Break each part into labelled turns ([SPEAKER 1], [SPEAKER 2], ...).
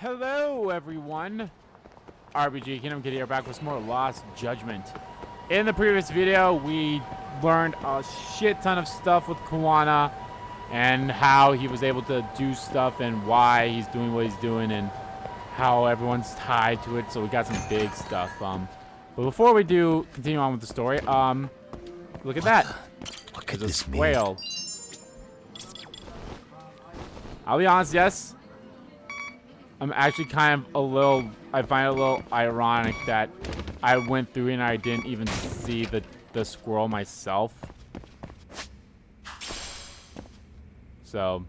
[SPEAKER 1] Hello, everyone. RPG Kingdom Kid here, back with some more Lost Judgment. In the previous video, we learned a shit ton of stuff with Kawana and how he was able to do stuff and why he's doing what he's doing and how everyone's tied to it. So we got some big stuff. But before we do continue on with the story, look at that.
[SPEAKER 2] What could
[SPEAKER 1] There's
[SPEAKER 2] this
[SPEAKER 1] a
[SPEAKER 2] mean?
[SPEAKER 1] whale. I'll be honest, yes. I'm actually kind of I find it a little ironic that I went through and I didn't even see the squirrel myself. So.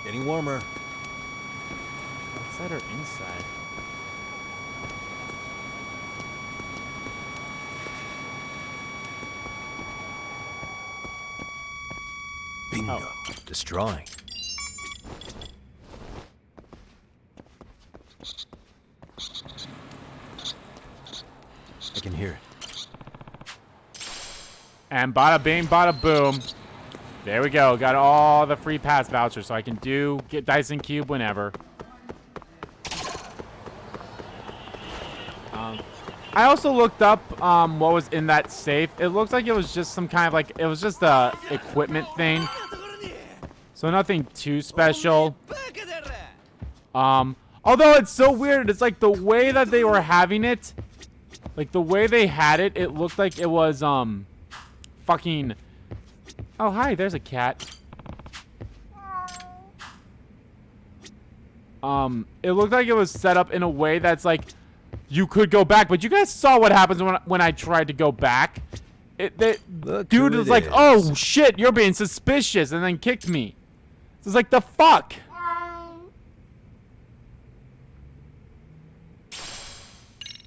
[SPEAKER 2] Getting warmer.
[SPEAKER 1] Outside or inside?
[SPEAKER 2] Bingo.
[SPEAKER 1] Oh.
[SPEAKER 2] Destroying. I can hear it.
[SPEAKER 1] And bada bing, bada boom. There we go. Got all the free pass vouchers, so I can get Dyson Cube whenever. I also looked up what was in that safe. It looked like it was just some kind of it was just a equipment thing. So nothing too special. Although it's so weird. It's like the way that they were having it. Like the way they had it, it looked like it was fucking. Oh, hi, there's a cat. It looked like it was set up in a way that's like you could go back, but you guys saw what happens when I tried to go back. Dude was like, "Oh shit, you're being suspicious," and then kicked me. So it's like the fuck.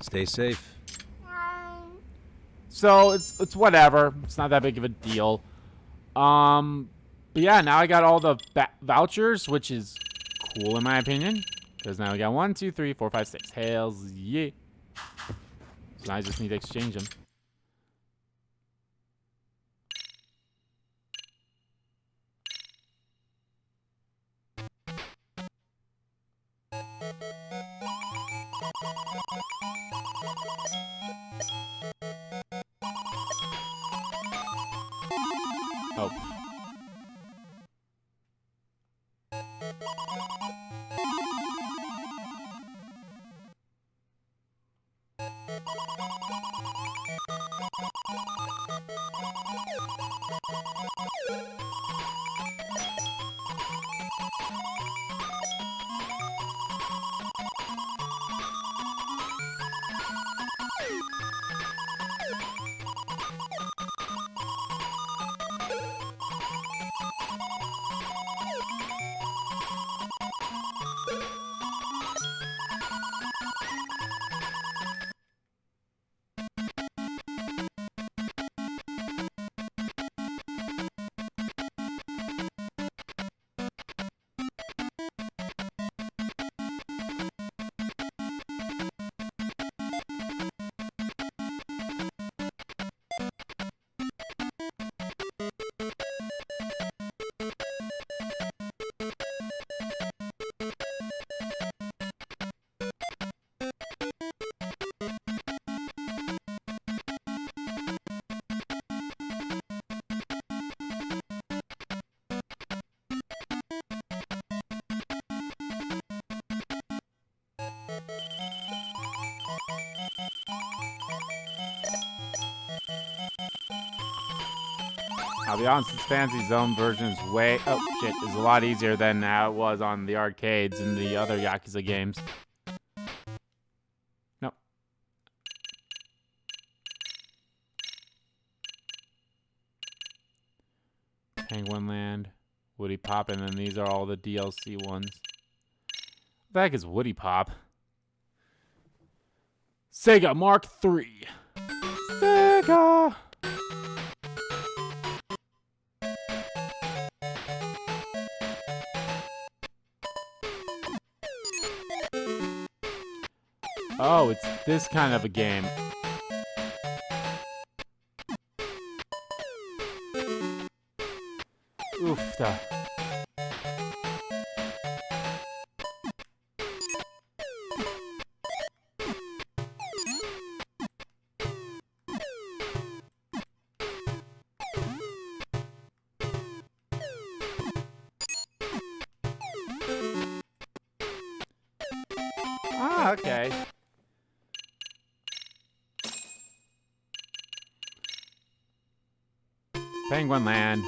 [SPEAKER 2] Stay safe.
[SPEAKER 1] So it's whatever. It's not that big of a deal. But yeah, now I got all the vouchers, which is cool in my opinion. Because now we got 1, 2, 3, 4, 5, 6. Hells yeah. So now I just need to exchange them. Oh. I'll be honest, this Fantasy Zone version is is a lot easier than how it was on the arcades and the other Yakuza games. Nope. Penguin Land, Woody Pop, and then these are all the DLC ones. What the heck is Woody Pop? Sega Mark III. Sega. Oh, it's this kind of a game. Oof. Ah, okay. Penguin Land.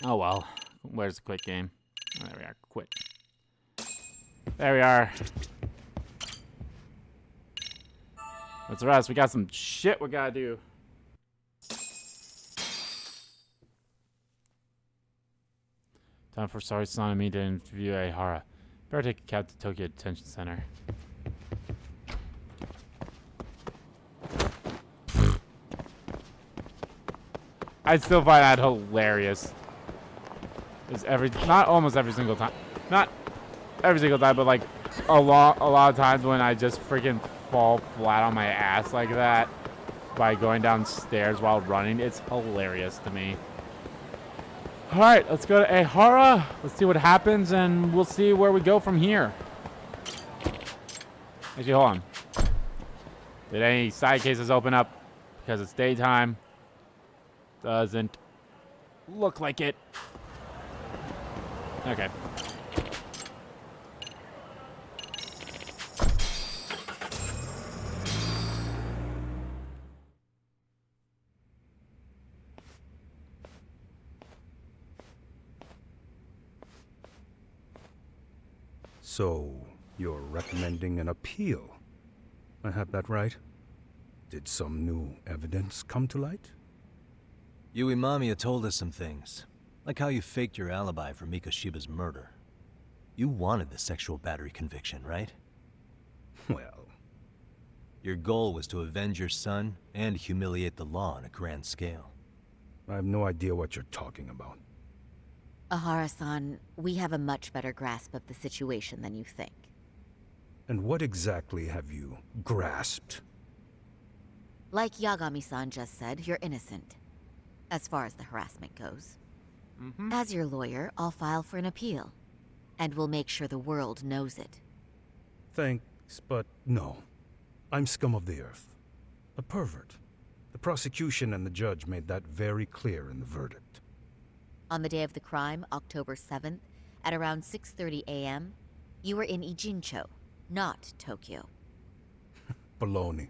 [SPEAKER 1] Oh well. Where's the quit game? Oh, there we are. Quit. There we are. That's the rest. We got some shit we gotta do. Time for Sorry-san and me to interview Aihara. Better take a cab to Tokyo Detention Center. I still find that hilarious. Is not almost every single time, not every single time, but like a lot of times when I just freaking fall flat on my ass like that by going downstairs while running, it's hilarious to me. All right, let's go to Aihara. Let's see what happens, and we'll see where we go from here. Actually, hold on. Did any side cases open up? Because it's daytime. Doesn't look like it. Okay.
[SPEAKER 3] So, you're recommending an appeal? I have that right? Did some new evidence come to light?
[SPEAKER 2] Yui Mamiya told us some things, like how you faked your alibi for Mikoshiba's murder. You wanted the sexual battery conviction, right?
[SPEAKER 3] Well...
[SPEAKER 2] Your goal was to avenge your son and humiliate the law on a grand scale.
[SPEAKER 3] I have no idea what you're talking about.
[SPEAKER 4] Ahara-san, we have a much better grasp of the situation than you think.
[SPEAKER 3] And what exactly have you grasped?
[SPEAKER 4] Like Yagami-san just said, you're innocent. As far as the harassment goes. As your lawyer, I'll file for an appeal. And we'll make sure the world knows it.
[SPEAKER 3] Thanks, but no. I'm scum of the earth. A pervert. The prosecution and the judge made that very clear in the verdict.
[SPEAKER 4] On the day of the crime, October 7th, at around 6:30 a.m., you were in Ijincho, not Tokyo.
[SPEAKER 3] Baloney.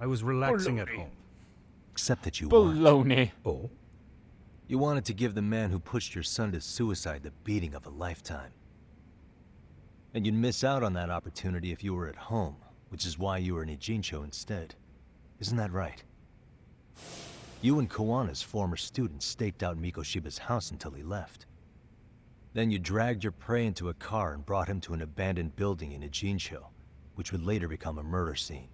[SPEAKER 3] I was relaxing at
[SPEAKER 1] Baloney.
[SPEAKER 3] home.
[SPEAKER 2] Except that you weren't.
[SPEAKER 1] Baloney.
[SPEAKER 3] Oh?
[SPEAKER 2] You wanted to give the man who pushed your son to suicide the beating of a lifetime. And you'd miss out on that opportunity if you were at home, which is why you were in Ijincho instead. Isn't that right? You and Kawana's former student staked out Mikoshiba's house until he left. Then you dragged your prey into a car and brought him to an abandoned building in Ijincho, which would later become a murder scene.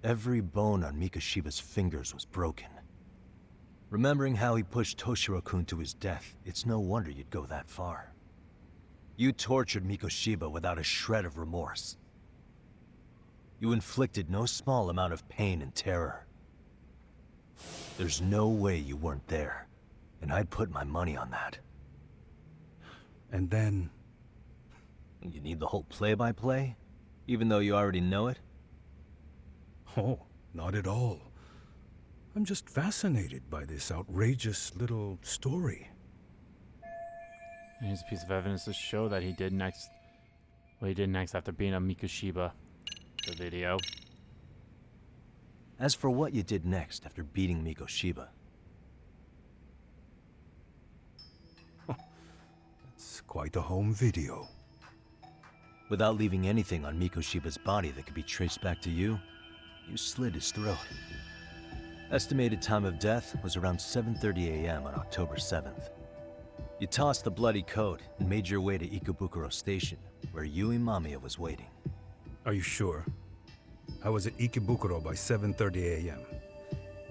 [SPEAKER 2] Every bone on Mikoshiba's fingers was broken. Remembering how he pushed Toshiro-kun to his death, it's no wonder you'd go that far. You tortured Mikoshiba without a shred of remorse. You inflicted no small amount of pain and terror. There's no way you weren't there, and I'd put my money on that.
[SPEAKER 3] And then...
[SPEAKER 2] You need the whole play-by-play? Even though you already know it?
[SPEAKER 3] Oh, not at all. I'm just fascinated by this outrageous little story.
[SPEAKER 1] And here's a piece of evidence to show that he did next. What he did next after being a Mikoshiba. The video.
[SPEAKER 2] As for what you did next after beating Mikoshiba,
[SPEAKER 3] It's quite a home video.
[SPEAKER 2] without leaving anything on Mikoshiba's body that could be traced back to you, you slit his throat. Estimated time of death was around 7:30 a.m. on October 7th. You tossed the bloody coat and made your way to Ikebukuro Station, where Yui Mamiya was waiting.
[SPEAKER 3] Are you sure? I was at Ikebukuro by 7:30 a.m.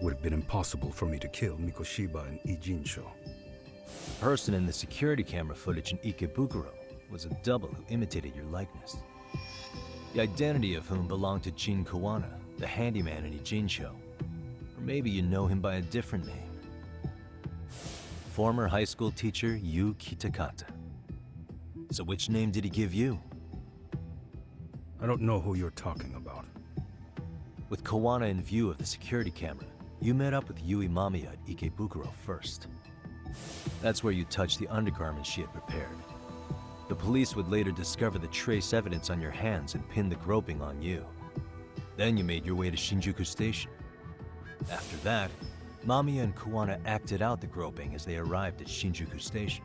[SPEAKER 3] Would have been impossible for me to kill Mikoshiba in Ijincho.
[SPEAKER 2] The person in the security camera footage in Ikebukuro was a double who imitated your likeness. The identity of whom belonged to Jin Kawana, the handyman in Ijincho. Or maybe you know him by a different name. Former high school teacher Yu Kitakata. So which name did he give you?
[SPEAKER 3] I don't know who you're talking about.
[SPEAKER 2] With Kawana in view of the security camera, you met up with Yui Mamiya at Ikebukuro first. That's where you touched the undergarments she had prepared. The police would later discover the trace evidence on your hands and pin the groping on you. Then you made your way to Shinjuku Station. After that, Mamiya and Kawana acted out the groping as they arrived at Shinjuku Station.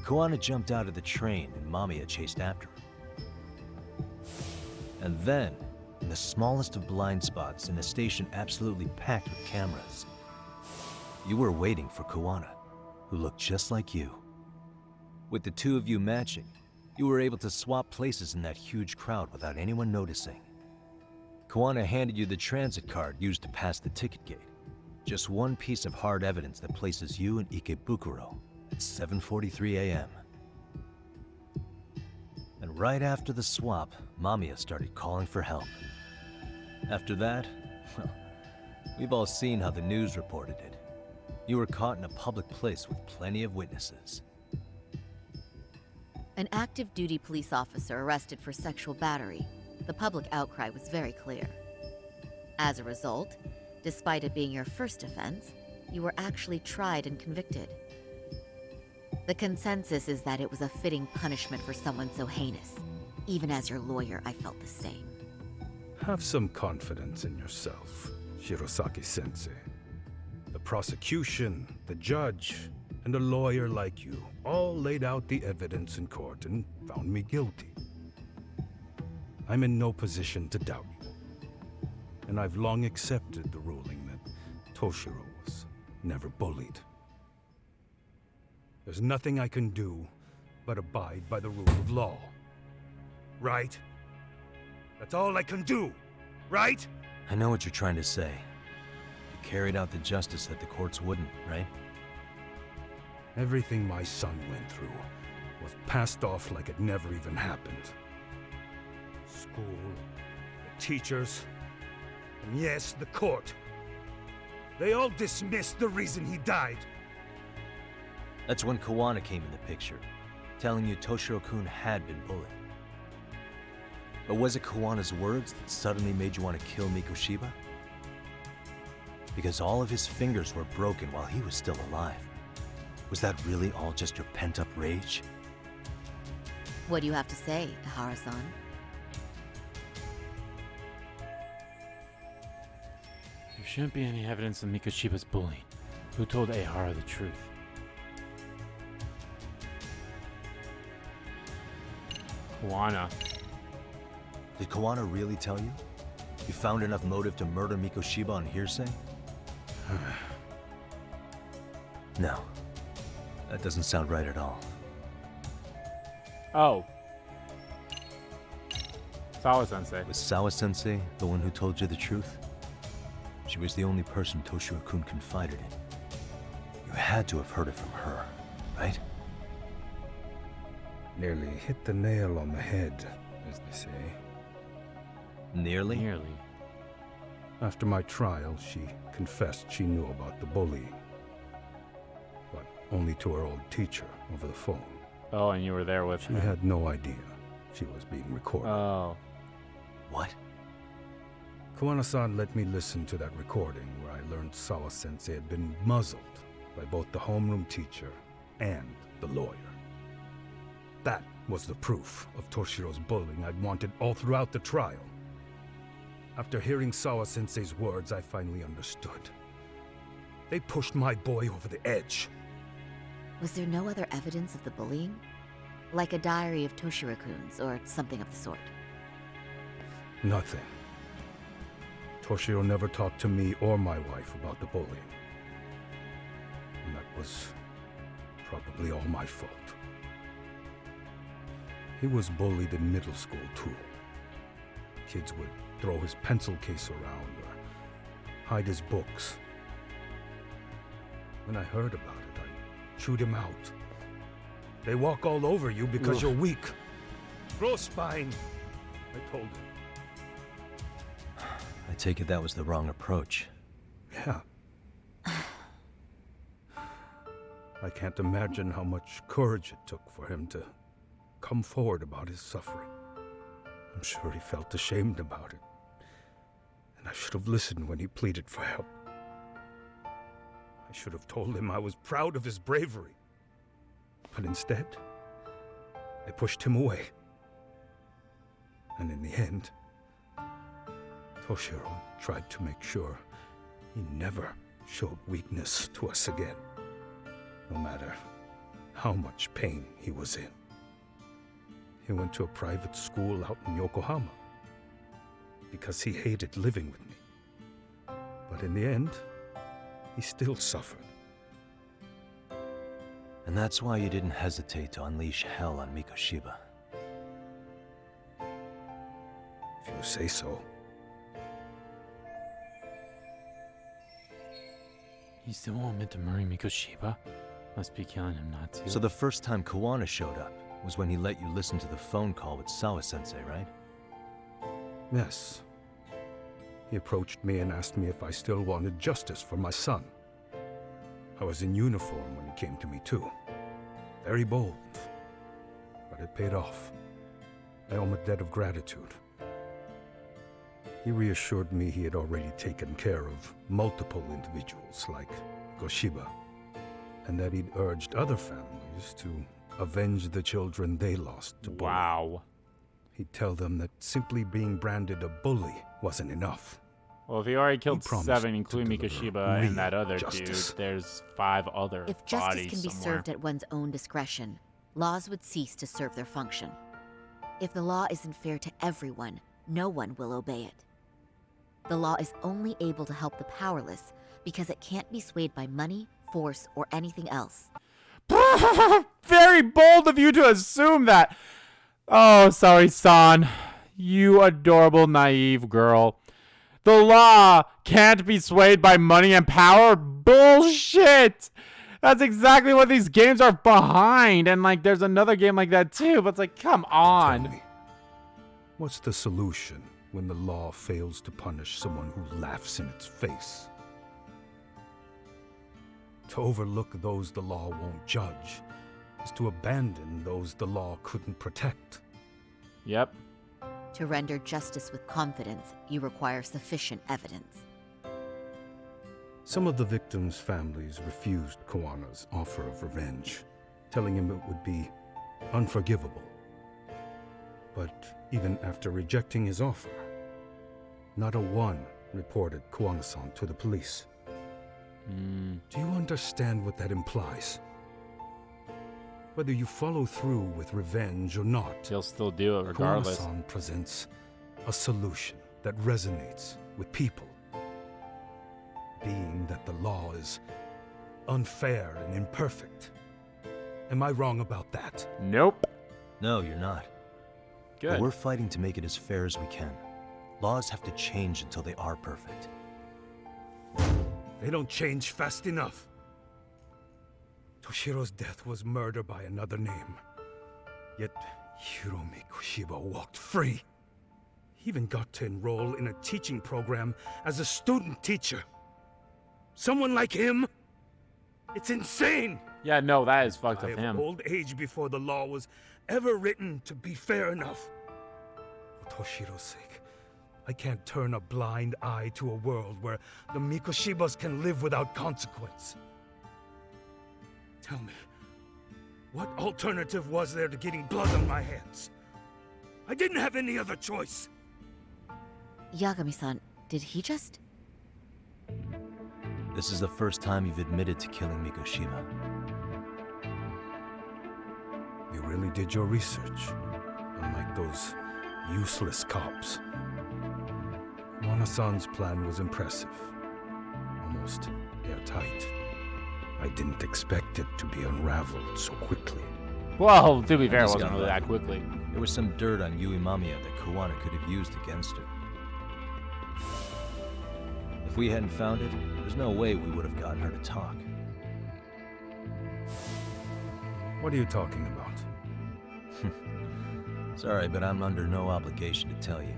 [SPEAKER 2] Kawana jumped out of the train and Mamiya chased after her. And then, in the smallest of blind spots in a station absolutely packed with cameras, you were waiting for Kawana, who looked just like you. With the two of you matching, you were able to swap places in that huge crowd without anyone noticing. Kawana handed you the transit card used to pass the ticket gate. Just one piece of hard evidence that places you in Ikebukuro at 7:43 a.m. And right after the swap, Mamiya started calling for help. After that, well, we've all seen how the news reported it. You were caught in a public place with plenty of witnesses.
[SPEAKER 4] An active duty police officer arrested for sexual battery. The public outcry was very clear. As a result, despite it being your first offense, you were actually tried and convicted. The consensus is that it was a fitting punishment for someone so heinous. Even as your lawyer, I felt the same.
[SPEAKER 3] Have some confidence in yourself, Shirosaki-sensei. The prosecution, the judge, and a lawyer like you all laid out the evidence in court and found me guilty. I'm in no position to doubt you. And I've long accepted the ruling that Toshiro was never bullied. There's nothing I can do but abide by the rule of law. Right? That's all I can do, right?
[SPEAKER 2] I know what you're trying to say. You carried out the justice that the courts wouldn't, right?
[SPEAKER 3] Everything my son went through was passed off like it never even happened. School, the teachers, and yes, the court. They all dismissed the reason he died.
[SPEAKER 2] That's when Kawana came in the picture, telling you Toshiro-kun had been bullied. But was it Kawana's words that suddenly made you want to kill Mikoshiba? Because all of his fingers were broken while he was still alive. Was that really all just your pent-up rage?
[SPEAKER 4] What do you have to say, Ihara-san?
[SPEAKER 1] There shouldn't be any evidence of Mikoshiba's bullying. Who told Ehara the truth? Kuwana.
[SPEAKER 2] Did Kawana really tell you? You found enough motive to murder Mikoshiba on hearsay? No. That doesn't sound right at all.
[SPEAKER 1] Oh. Sawa-sensei.
[SPEAKER 2] Was Sawa-sensei the one who told you the truth? She was the only person Toshiro-kun confided in. You had to have heard it from her, right?
[SPEAKER 3] Nearly hit the nail on the head, as they say.
[SPEAKER 2] Nearly?
[SPEAKER 1] Nearly.
[SPEAKER 3] After my trial, she confessed she knew about the bullying. But only to her old teacher over the phone.
[SPEAKER 1] Oh, and you were there with
[SPEAKER 3] She
[SPEAKER 1] her.
[SPEAKER 3] had no idea she was being recorded.
[SPEAKER 1] Oh.
[SPEAKER 2] What?
[SPEAKER 3] Kawana-san let me listen to that recording where I learned Sawa-sensei had been muzzled by both the homeroom teacher and the lawyer. That was the proof of Toshiro's bullying I'd wanted all throughout the trial. After hearing Sawa-sensei's words, I finally understood. They pushed my boy over the edge.
[SPEAKER 4] Was there no other evidence of the bullying? Like a diary of Toshiro-kun's or something of the sort?
[SPEAKER 3] Nothing. Toshiro never talked to me or my wife about the bullying. And that was probably all my fault. He was bullied in middle school, too. Kids would throw his pencil case around or hide his books. When I heard about it, I chewed him out. They walk all over you because you're weak. Grow spine, I told him.
[SPEAKER 2] I take it that was the wrong approach.
[SPEAKER 3] Yeah. I can't imagine how much courage it took for him to come forward about his suffering. I'm sure he felt ashamed about it. And I should have listened when he pleaded for help. I should have told him I was proud of his bravery. But instead, I pushed him away. And in the end, Toshiro tried to make sure he never showed weakness to us again, no matter how much pain he was in. He went to a private school out in Yokohama because he hated living with me. But in the end, he still suffered.
[SPEAKER 2] And that's why you didn't hesitate to unleash hell on Mikoshiba.
[SPEAKER 3] If you say so.
[SPEAKER 1] You still won't admit to murdering Mikoshiba? Must be killing him not to.
[SPEAKER 2] So the first time Kawana showed up was when he let you listen to the phone call with Sawa-sensei, right?
[SPEAKER 3] Yes. He approached me and asked me if I still wanted justice for my son. I was in uniform when he came to me too. Very bold. But it paid off. I owe him a debt of gratitude. He reassured me he had already taken care of multiple individuals like Goshiba, and that he'd urged other families to avenge the children they lost to bullying.
[SPEAKER 1] Wow.
[SPEAKER 3] He'd tell them that simply being branded a bully wasn't enough.
[SPEAKER 1] Well, if he already killed
[SPEAKER 3] promised
[SPEAKER 1] 7,
[SPEAKER 3] to
[SPEAKER 1] including
[SPEAKER 3] deliver
[SPEAKER 1] Mikoshiba and that
[SPEAKER 3] real
[SPEAKER 1] other
[SPEAKER 3] justice.
[SPEAKER 1] dude, there's 5 other
[SPEAKER 4] If justice
[SPEAKER 1] bodies
[SPEAKER 4] can be
[SPEAKER 1] somewhere.
[SPEAKER 4] served at one's own discretion, laws would cease to serve their function. If the law isn't fair to everyone, no one will obey it. The law is only able to help the powerless because it can't be swayed by money, force, or anything else.
[SPEAKER 1] Very bold of you to assume that. Oh, sorry, San. You adorable, naive girl. The law can't be swayed by money and power? Bullshit! That's exactly what these games are behind. And, like, there's another game like that, too. But it's like, come
[SPEAKER 3] Tell
[SPEAKER 1] on.
[SPEAKER 3] me, what's the solution when the law fails to punish someone who laughs in its face? To overlook those the law won't judge is to abandon those the law couldn't protect.
[SPEAKER 1] Yep.
[SPEAKER 4] To render justice with confidence, you require sufficient evidence.
[SPEAKER 3] Some of the victims' families refused Kawana's offer of revenge, telling him it would be unforgivable. But even after rejecting his offer, not a one reported Kawana-san to the police. Do you understand what that implies? Whether you follow through with revenge or not,
[SPEAKER 1] He'll still do it regardless.
[SPEAKER 3] Kawana-san presents a solution that resonates with people. Being that the law is unfair and imperfect. Am I wrong about that?
[SPEAKER 1] Nope.
[SPEAKER 2] No, you're not.
[SPEAKER 1] Good.
[SPEAKER 2] But we're fighting to make it as fair as we can. Laws have to change until they are perfect.
[SPEAKER 3] They don't change fast enough. Toshiro's death was murder by another name. Yet Hiromi Kushiba walked free. He even got to enroll in a teaching program as a student teacher. Someone like him? It's insane!
[SPEAKER 1] Yeah, no, that is fucked
[SPEAKER 3] I
[SPEAKER 1] of
[SPEAKER 3] have
[SPEAKER 1] him.
[SPEAKER 3] old age before the law was ever written to be fair enough. For Toshiro's sake, I can't turn a blind eye to a world where the Mikoshibas can live without consequence. Tell me, what alternative was there to getting blood on my hands? I didn't have any other choice.
[SPEAKER 4] Yagami-san, did he just...
[SPEAKER 2] This is the first time you've admitted to killing Mikoshiba.
[SPEAKER 3] You really did your research, unlike those useless cops. Kawana-san's plan was impressive, almost airtight. I didn't expect it to be unraveled so quickly.
[SPEAKER 1] Well, to be fair, it
[SPEAKER 2] Just
[SPEAKER 1] wasn't
[SPEAKER 2] got
[SPEAKER 1] really
[SPEAKER 2] lucky.
[SPEAKER 1] that quickly.
[SPEAKER 2] There was some dirt on Yui Mamiya that Kawana could have used against her. If we hadn't found it, there's no way we would have gotten her to talk.
[SPEAKER 3] What are you talking about?
[SPEAKER 2] Sorry, but I'm under no obligation to tell you.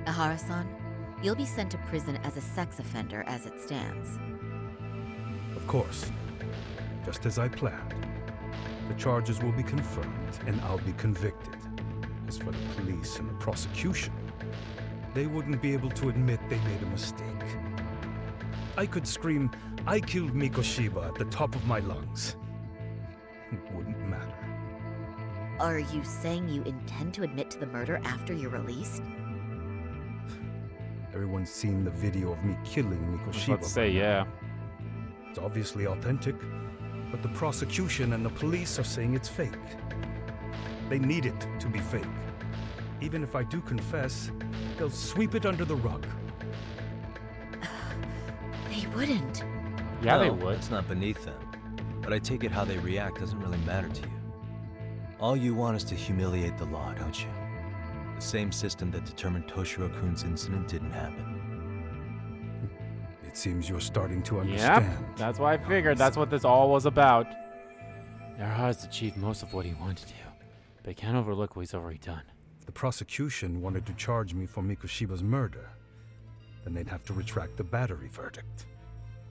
[SPEAKER 4] Ahara-san, you'll be sent to prison as a sex offender as it stands.
[SPEAKER 3] Of course. Just as I planned. The charges will be confirmed, and I'll be convicted. As for the police and the prosecution, they wouldn't be able to admit they made a mistake. I could scream, "I killed Mikoshiba" at the top of my lungs. It wouldn't matter.
[SPEAKER 4] Are you saying you intend to admit to the murder after you're released?
[SPEAKER 3] Everyone's seen the video of me killing
[SPEAKER 1] I was
[SPEAKER 3] Mikoshiba.
[SPEAKER 1] about to say, yeah.
[SPEAKER 3] It's obviously authentic, but the prosecution and the police are saying it's fake. They need it to be fake. Even if I do confess, they'll sweep it under the rug.
[SPEAKER 4] They wouldn't.
[SPEAKER 1] Yeah, they
[SPEAKER 2] No,
[SPEAKER 1] would.
[SPEAKER 2] It's not beneath them. But I take it how they react doesn't really matter to you. All you want is to humiliate the law, don't you? The same system that determined Toshiro-kun's incident didn't happen.
[SPEAKER 3] It seems you're starting to
[SPEAKER 1] Yep,
[SPEAKER 3] understand.
[SPEAKER 1] that's why I figured that's what this all was about. Yara has achieved most of what he wanted to, but he can't overlook what he's already done.
[SPEAKER 3] If the prosecution wanted to charge me for Mikoshiba's murder, then they'd have to retract the battery verdict.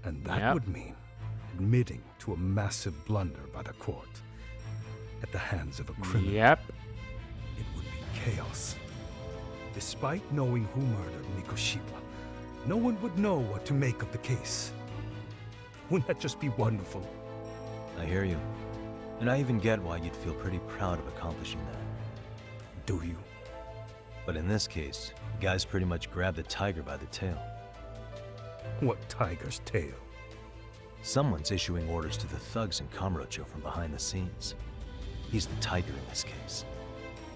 [SPEAKER 3] And that
[SPEAKER 1] Yep.
[SPEAKER 3] would mean admitting to a massive blunder by the court at the hands of a criminal.
[SPEAKER 1] Yep.
[SPEAKER 3] It would be chaos. Despite knowing who murdered Mikoshiba, no one would know what to make of the case. Wouldn't that just be wonderful?
[SPEAKER 2] I hear you. And I even get why you'd feel pretty proud of accomplishing that.
[SPEAKER 3] Do you?
[SPEAKER 2] But in this case, the guys pretty much grabbed the tiger by the tail.
[SPEAKER 3] What tiger's tail?
[SPEAKER 2] Someone's issuing orders to the thugs in Kamurocho from behind the scenes. He's the tiger in this case.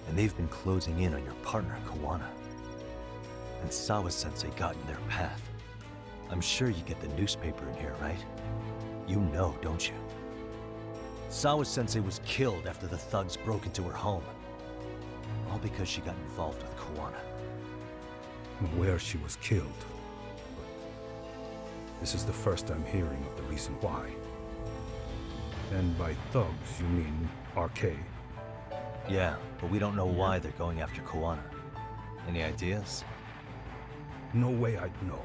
[SPEAKER 2] And they've been closing in on your partner, Kawana. And Sawa-sensei got in their path. I'm sure you get the newspaper in here, right? You know, don't you? Sawa-sensei was killed after the thugs broke into her home. All because she got involved with Kawana.
[SPEAKER 3] I'm aware she was killed. This is the first I'm hearing of the reason why. And by thugs, you mean RK?
[SPEAKER 2] Yeah, but we don't know why they're going after Kawana. Any ideas?
[SPEAKER 3] No way I'd know.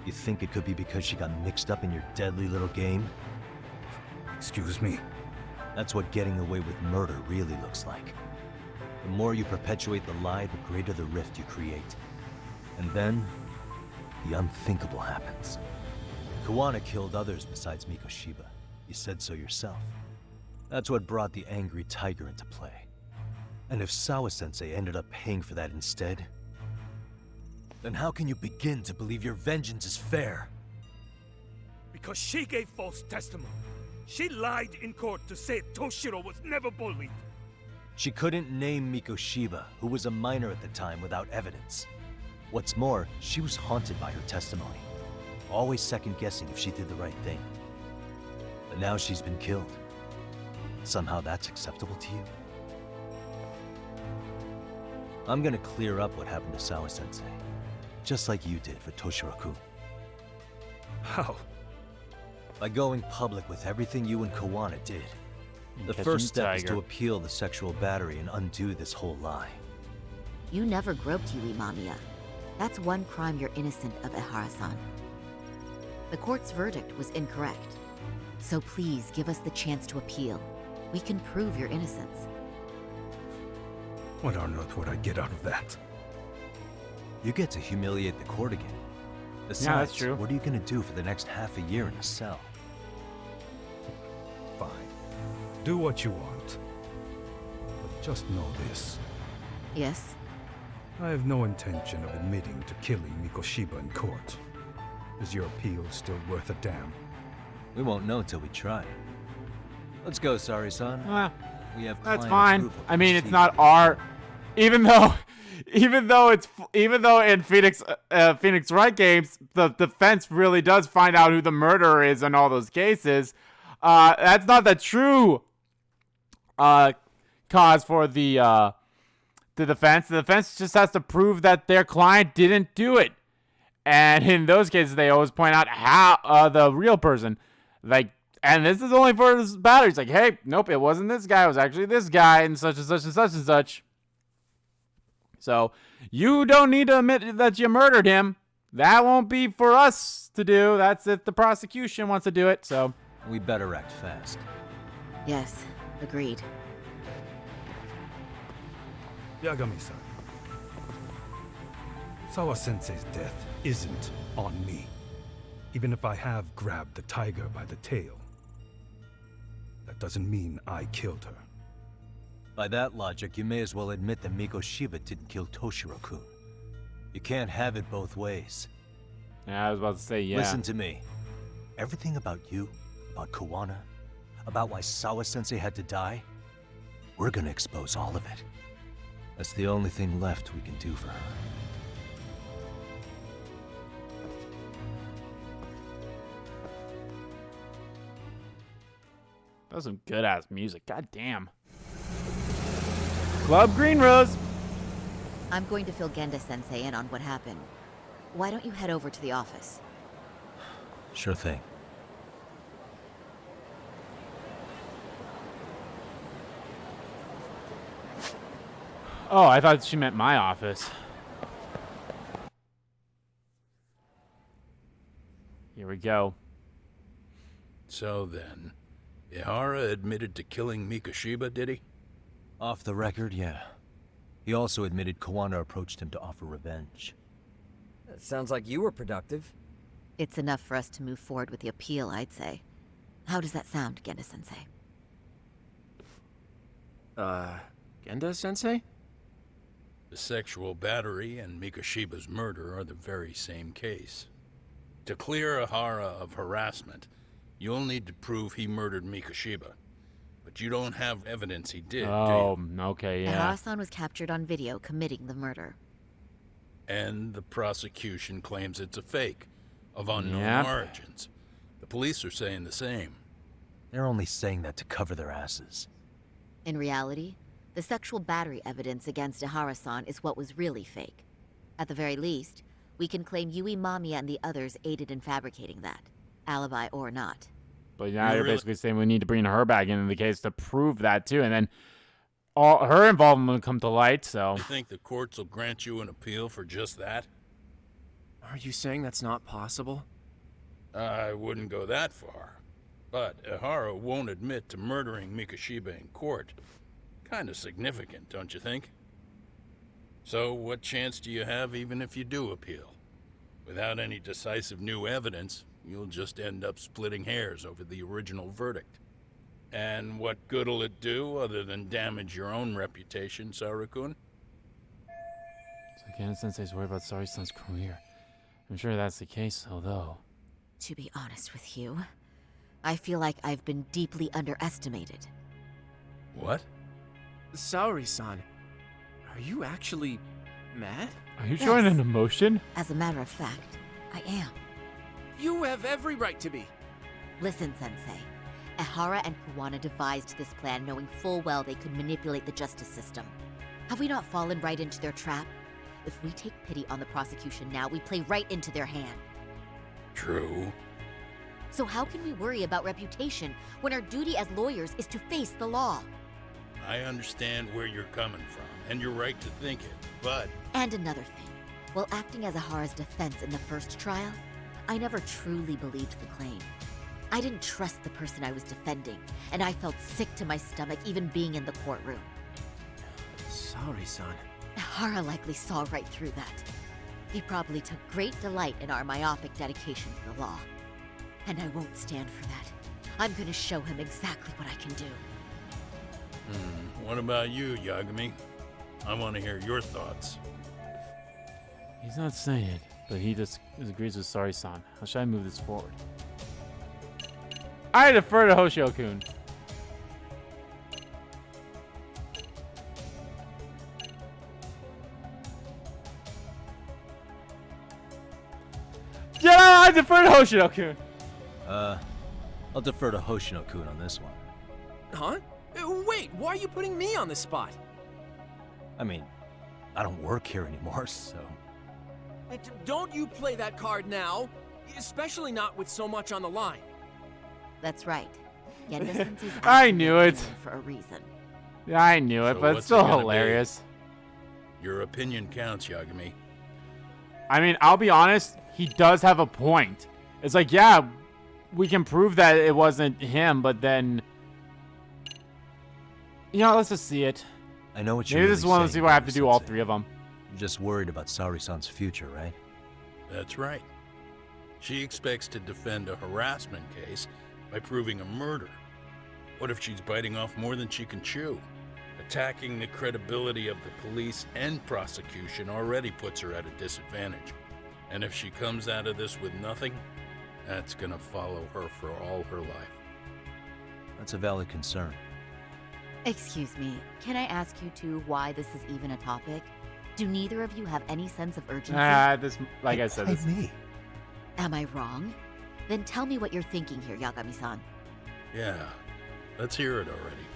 [SPEAKER 2] You think it could be because she got mixed up in your deadly little game?
[SPEAKER 3] Excuse me?
[SPEAKER 2] That's what getting away with murder really looks like. The more you perpetuate the lie, the greater the rift you create. And then, the unthinkable happens. Kawana killed others besides Mikoshiba. You said so yourself. That's what brought the angry tiger into play. And if Sawa-sensei ended up paying for that instead, then how can you begin to believe your vengeance is fair?
[SPEAKER 5] Because she gave false testimony. She lied in court to say Toshiro was never bullied.
[SPEAKER 2] She couldn't name Mikoshiba, who was a minor at the time, without evidence. What's more, she was haunted by her testimony, always second-guessing if she did the right thing. But now she's been killed. Somehow that's acceptable to you? I'm gonna clear up what happened to Sawa-sensei, just like you did for Toshiro-kun.
[SPEAKER 3] How?
[SPEAKER 2] By going public with everything you and Kawana did. The
[SPEAKER 1] Catching
[SPEAKER 2] first step is
[SPEAKER 1] tiger.
[SPEAKER 2] to appeal the sexual battery and undo this whole lie.
[SPEAKER 4] You never groped Yui Mamiya. That's one crime you're innocent of, Ehara-san. The court's verdict was incorrect. So please give us the chance to appeal. We can prove your innocence.
[SPEAKER 3] What on earth would I get out of that?
[SPEAKER 2] You get to humiliate the court again. Besides,
[SPEAKER 1] Yeah, that's true.
[SPEAKER 2] what are you gonna do for the next half a year in a cell?
[SPEAKER 3] Fine. Do what you want. But just know this.
[SPEAKER 4] Yes?
[SPEAKER 3] I have no intention of admitting to killing Mikoshiba in court. Is your appeal still worth a damn?
[SPEAKER 2] We won't know till we try. Let's go, Sari-san.
[SPEAKER 1] Well,
[SPEAKER 2] We have
[SPEAKER 1] that's
[SPEAKER 2] client
[SPEAKER 1] fine.
[SPEAKER 2] approval
[SPEAKER 1] I mean, it's
[SPEAKER 2] proceed.
[SPEAKER 1] not our, even though in Phoenix Wright games, the defense really does find out who the murderer is in all those cases. That's not the true cause for the defense. The defense just has to prove that their client didn't do it. And in those cases, they always point out how the real person, like, and this is only for this battery. It's like, hey, nope, it wasn't this guy. It was actually this guy, and such and such and such and such. So you don't need to admit that you murdered him. That won't be for us to do. That's if the prosecution wants to do it. So
[SPEAKER 2] We better act fast.
[SPEAKER 4] Yes, agreed.
[SPEAKER 3] Yagami-san. Sawa-sensei's death isn't on me. Even if I have grabbed the tiger by the tail. That doesn't mean I killed her.
[SPEAKER 2] By that logic, you may as well admit that Mikoshiba didn't kill Toshiro-kun. You can't have it both ways.
[SPEAKER 1] yeah, I was about to say, yeah.
[SPEAKER 2] Listen to me. Everything about you, about Kawana, about why Sawa-sensei had to die, we're gonna expose all of it. That's the only thing left we can do for her.
[SPEAKER 1] That was some good ass music. God damn. Club Green Rose.
[SPEAKER 4] I'm going to fill Genda-sensei in on what happened. Why don't you head over to the office?
[SPEAKER 2] Sure thing.
[SPEAKER 1] Oh, I thought she meant my office. Here we go.
[SPEAKER 6] So then, Ihara admitted to killing Mikoshiba, did he?
[SPEAKER 2] Off the record, yeah. He also admitted Kawana approached him to offer revenge.
[SPEAKER 7] That sounds like you were productive.
[SPEAKER 4] It's enough for us to move forward with the appeal, I'd say. How does that sound, Genda-sensei?
[SPEAKER 7] Genda-sensei?
[SPEAKER 6] The sexual battery and Mikoshiba's murder are the very same case. To clear Ihara of harassment, you'll need to prove he murdered Mikoshiba. But you don't have evidence he did,
[SPEAKER 1] Oh,
[SPEAKER 6] do you?
[SPEAKER 1] okay, yeah.
[SPEAKER 4] Ehara-san was captured on video committing the murder.
[SPEAKER 6] And the prosecution claims it's a fake, of unknown
[SPEAKER 1] Yep.
[SPEAKER 6] origins. The police are saying the same.
[SPEAKER 2] They're only saying that to cover their asses.
[SPEAKER 4] In reality, the sexual battery evidence against Ehara-san is what was really fake. At the very least, we can claim Yui Mamiya and the others aided in fabricating that, alibi or not.
[SPEAKER 1] But now
[SPEAKER 6] You
[SPEAKER 1] you're
[SPEAKER 6] really-
[SPEAKER 1] basically saying we need to bring her back into the case to prove that too, and then all her involvement will come to light. So
[SPEAKER 6] You think the courts will grant you an appeal for just that?
[SPEAKER 7] Are you saying that's not possible?
[SPEAKER 6] I wouldn't go that far. But Ihara won't admit to murdering Mikoshiba in court. Kinda significant, don't you think? So what chance do you have even if you do appeal? Without any decisive new evidence, you'll just end up splitting hairs over the original verdict. And what good'll it do other than damage your own reputation, Saru-kun?
[SPEAKER 1] Sensei's worried about Sari-san's career. I'm sure that's the case, although...
[SPEAKER 4] To be honest with you, I feel like I've been deeply underestimated.
[SPEAKER 6] What?
[SPEAKER 7] Saori-san, are you actually mad?
[SPEAKER 1] Are you showing
[SPEAKER 4] Yes.
[SPEAKER 1] an emotion?
[SPEAKER 4] As a matter of fact, I am.
[SPEAKER 7] You have every right to be.
[SPEAKER 4] Listen, Sensei. Ehara and Kuwana devised this plan knowing full well they could manipulate the justice system. Have we not fallen right into their trap? If we take pity on the prosecution now, we play right into their hand.
[SPEAKER 6] True.
[SPEAKER 4] So how can we worry about reputation when our duty as lawyers is to face the law?
[SPEAKER 6] I understand where you're coming from, and you're right to think it, but...
[SPEAKER 4] And another thing. While acting as Ahara's defense in the first trial, I never truly believed the claim. I didn't trust the person I was defending, and I felt sick to my stomach even being in the courtroom.
[SPEAKER 7] Saori-san.
[SPEAKER 4] Ahara likely saw right through that. He probably took great delight in our myopic dedication to the law. And I won't stand for that. I'm gonna show him exactly what I can do.
[SPEAKER 6] What about you, Yagami? I want to hear your thoughts.
[SPEAKER 1] He's not saying it, but he just agrees with Sari-san. How should I move this forward? I defer to Hoshio-kun. Yeah, I defer to Hoshio-kun.
[SPEAKER 2] I'll defer to Hoshino-kun on this one.
[SPEAKER 7] Huh? Wait, why are you putting me on the spot?
[SPEAKER 2] I mean, I don't work here anymore, so...
[SPEAKER 7] Don't you play that card now. Especially not with so much on the line.
[SPEAKER 4] That's right. Genda-sensei's
[SPEAKER 1] I knew it.
[SPEAKER 4] for a reason.
[SPEAKER 1] Yeah, I knew it,
[SPEAKER 6] So
[SPEAKER 1] but it's
[SPEAKER 6] what's
[SPEAKER 1] still
[SPEAKER 6] it gonna be?
[SPEAKER 1] hilarious.
[SPEAKER 6] Your opinion counts, Yagami.
[SPEAKER 1] I mean, I'll be honest, he does have a point. It's like, yeah, we can prove that it wasn't him, but then... You know, let's just see it.
[SPEAKER 2] I know what you're
[SPEAKER 1] Maybe this is
[SPEAKER 2] really
[SPEAKER 1] one of those
[SPEAKER 2] saying,
[SPEAKER 1] people I have to do all
[SPEAKER 2] Sensei.
[SPEAKER 1] three of them.
[SPEAKER 2] You're just worried about Saori-san's future, right?
[SPEAKER 6] That's right. She expects to defend a harassment case by proving a murder. What if she's biting off more than she can chew? Attacking the credibility of the police and prosecution already puts her at a disadvantage. And if she comes out of this with nothing, that's gonna follow her for all her life.
[SPEAKER 2] That's a valid concern.
[SPEAKER 4] Excuse me, can I ask you two why this is even a topic? Do neither of you have any sense of urgency?
[SPEAKER 1] This, like I said, this,
[SPEAKER 2] me.
[SPEAKER 4] Am I wrong? Then tell me what you're thinking here, Yagami-san.
[SPEAKER 6] Yeah, let's hear it already.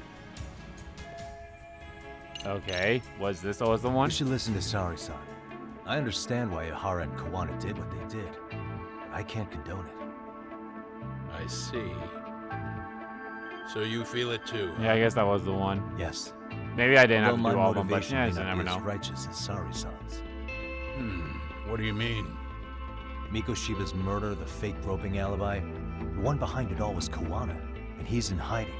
[SPEAKER 1] okay. Was this always the one?
[SPEAKER 2] You should listen to Saori-san. I understand why Ehara and Kuwana did what they did. But I can't condone it.
[SPEAKER 6] I see. So you feel it too?
[SPEAKER 1] Yeah, I guess that was the one.
[SPEAKER 2] Yes.
[SPEAKER 1] Maybe I didn't have
[SPEAKER 2] Although
[SPEAKER 1] to do
[SPEAKER 2] my
[SPEAKER 1] all of them, but
[SPEAKER 2] motivation
[SPEAKER 1] yeah,
[SPEAKER 2] may
[SPEAKER 1] you
[SPEAKER 2] not
[SPEAKER 1] never
[SPEAKER 2] be as
[SPEAKER 1] know.
[SPEAKER 2] righteous as Saori-san's.
[SPEAKER 6] What do you mean?
[SPEAKER 2] Mikoshiba's murder, the fake groping alibi, the one behind it all was Kuwana, and he's in hiding.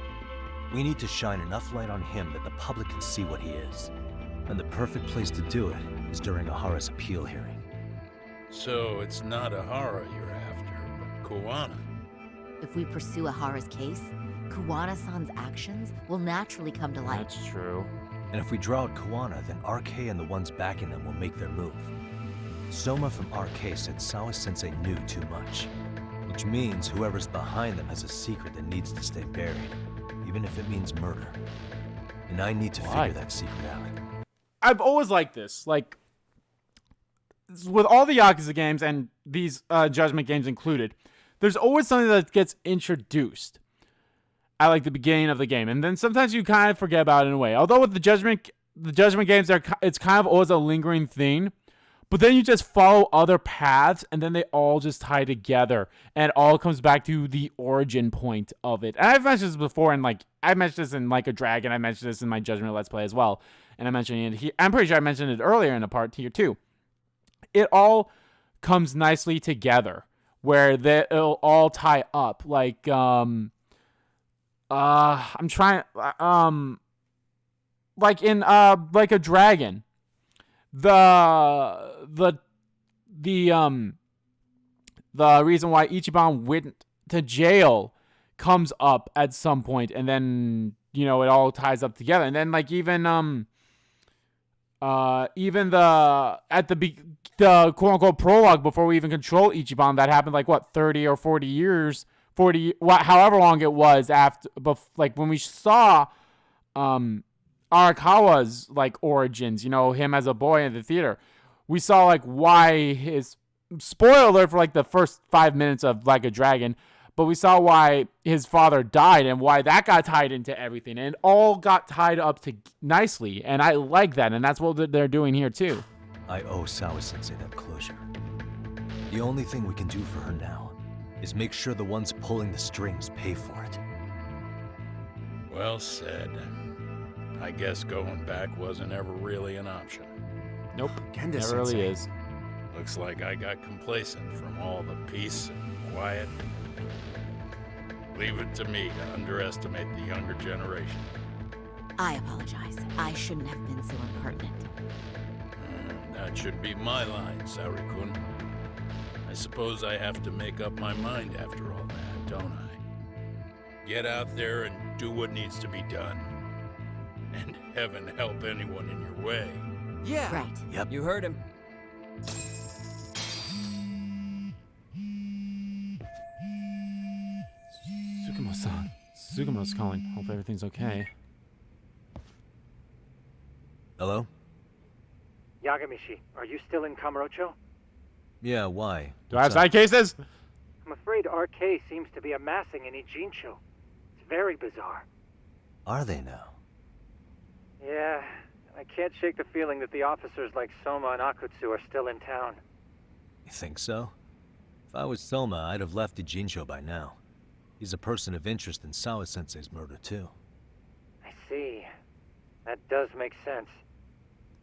[SPEAKER 2] We need to shine enough light on him that the public can see what he is. And the perfect place to do it is during Ahara's appeal hearing.
[SPEAKER 6] So it's not Ahara you're after, but Kuwana.
[SPEAKER 4] If we pursue Ahara's case, Kuwana-san's actions will naturally come to light.
[SPEAKER 1] That's true.
[SPEAKER 2] And if we draw out Kuwana, then RK and the ones backing them will make their move. Soma from RK said Sawa-sensei knew too much. Which means whoever's behind them has a secret that needs to stay buried, even if it means murder. And I need to
[SPEAKER 1] Why?
[SPEAKER 2] figure that secret out.
[SPEAKER 1] I've always liked this. Like, with all the Yakuza games and these Judgment games included, there's always something that gets introduced at like the beginning of the game, and then sometimes you kind of forget about it in a way. Although with the Judgment games, it's kind of always a lingering thing. But then you just follow other paths, and then they all just tie together, and it all comes back to the origin point of it. And I've mentioned this before, and like I mentioned this in Like a Dragon. I mentioned this in my Judgment Let's Play as well, and I mentioned it here. I'm pretty sure I mentioned it earlier in a part here too. It all comes nicely together, where it'll all tie up. Like I'm trying like in Like a Dragon. The the reason why Ichiban went to jail comes up at some point, and then, you know, it all ties up together. And then, like, even the quote unquote prologue before we even control Ichiban, that happened like what, 30 or 40 years, however long it was after, like when we saw Arakawa's like origins, you know, him as a boy in the theater, we saw like why his, spoiler alert for like the first 5 minutes of Like a Dragon, but we saw why his father died and why that got tied into everything, and it all got tied up to nicely, and I like that, and that's what they're doing here too.
[SPEAKER 2] I owe Sawa-sensei that closure. The only thing we can do for her now is make sure the ones pulling the strings pay for it.
[SPEAKER 6] Well said. I guess going back wasn't ever really an option.
[SPEAKER 1] Nope,
[SPEAKER 8] Kenda
[SPEAKER 1] never really
[SPEAKER 8] sensei.
[SPEAKER 1] is.
[SPEAKER 6] Looks like I got complacent from all the peace and quiet. Leave it to me to underestimate the younger generation.
[SPEAKER 4] I apologize. I shouldn't have been so impertinent.
[SPEAKER 6] That should be my line, Saori-kun. I suppose I have to make up my mind after all that, don't I? Get out there and do what needs to be done. And heaven help anyone in your way.
[SPEAKER 7] Yeah.
[SPEAKER 4] Right.
[SPEAKER 2] Yep.
[SPEAKER 7] You heard him.
[SPEAKER 1] Tsukumo-san. Tsukumo's calling. Hope everything's okay.
[SPEAKER 2] Hello?
[SPEAKER 9] Yagami-shi, are you still in Kamurocho?
[SPEAKER 2] Yeah, why?
[SPEAKER 1] Do I have
[SPEAKER 2] What's up?
[SPEAKER 1] side cases?
[SPEAKER 9] I'm afraid RK seems to be amassing in Ijincho. It's very bizarre.
[SPEAKER 2] Are they now?
[SPEAKER 9] Yeah, I can't shake the feeling that the officers like Soma and Akutsu are still in town.
[SPEAKER 2] You think so? If I was Soma, I'd have left Ijincho by now. He's a person of interest in Sawa-sensei's murder, too.
[SPEAKER 9] I see. That does make sense.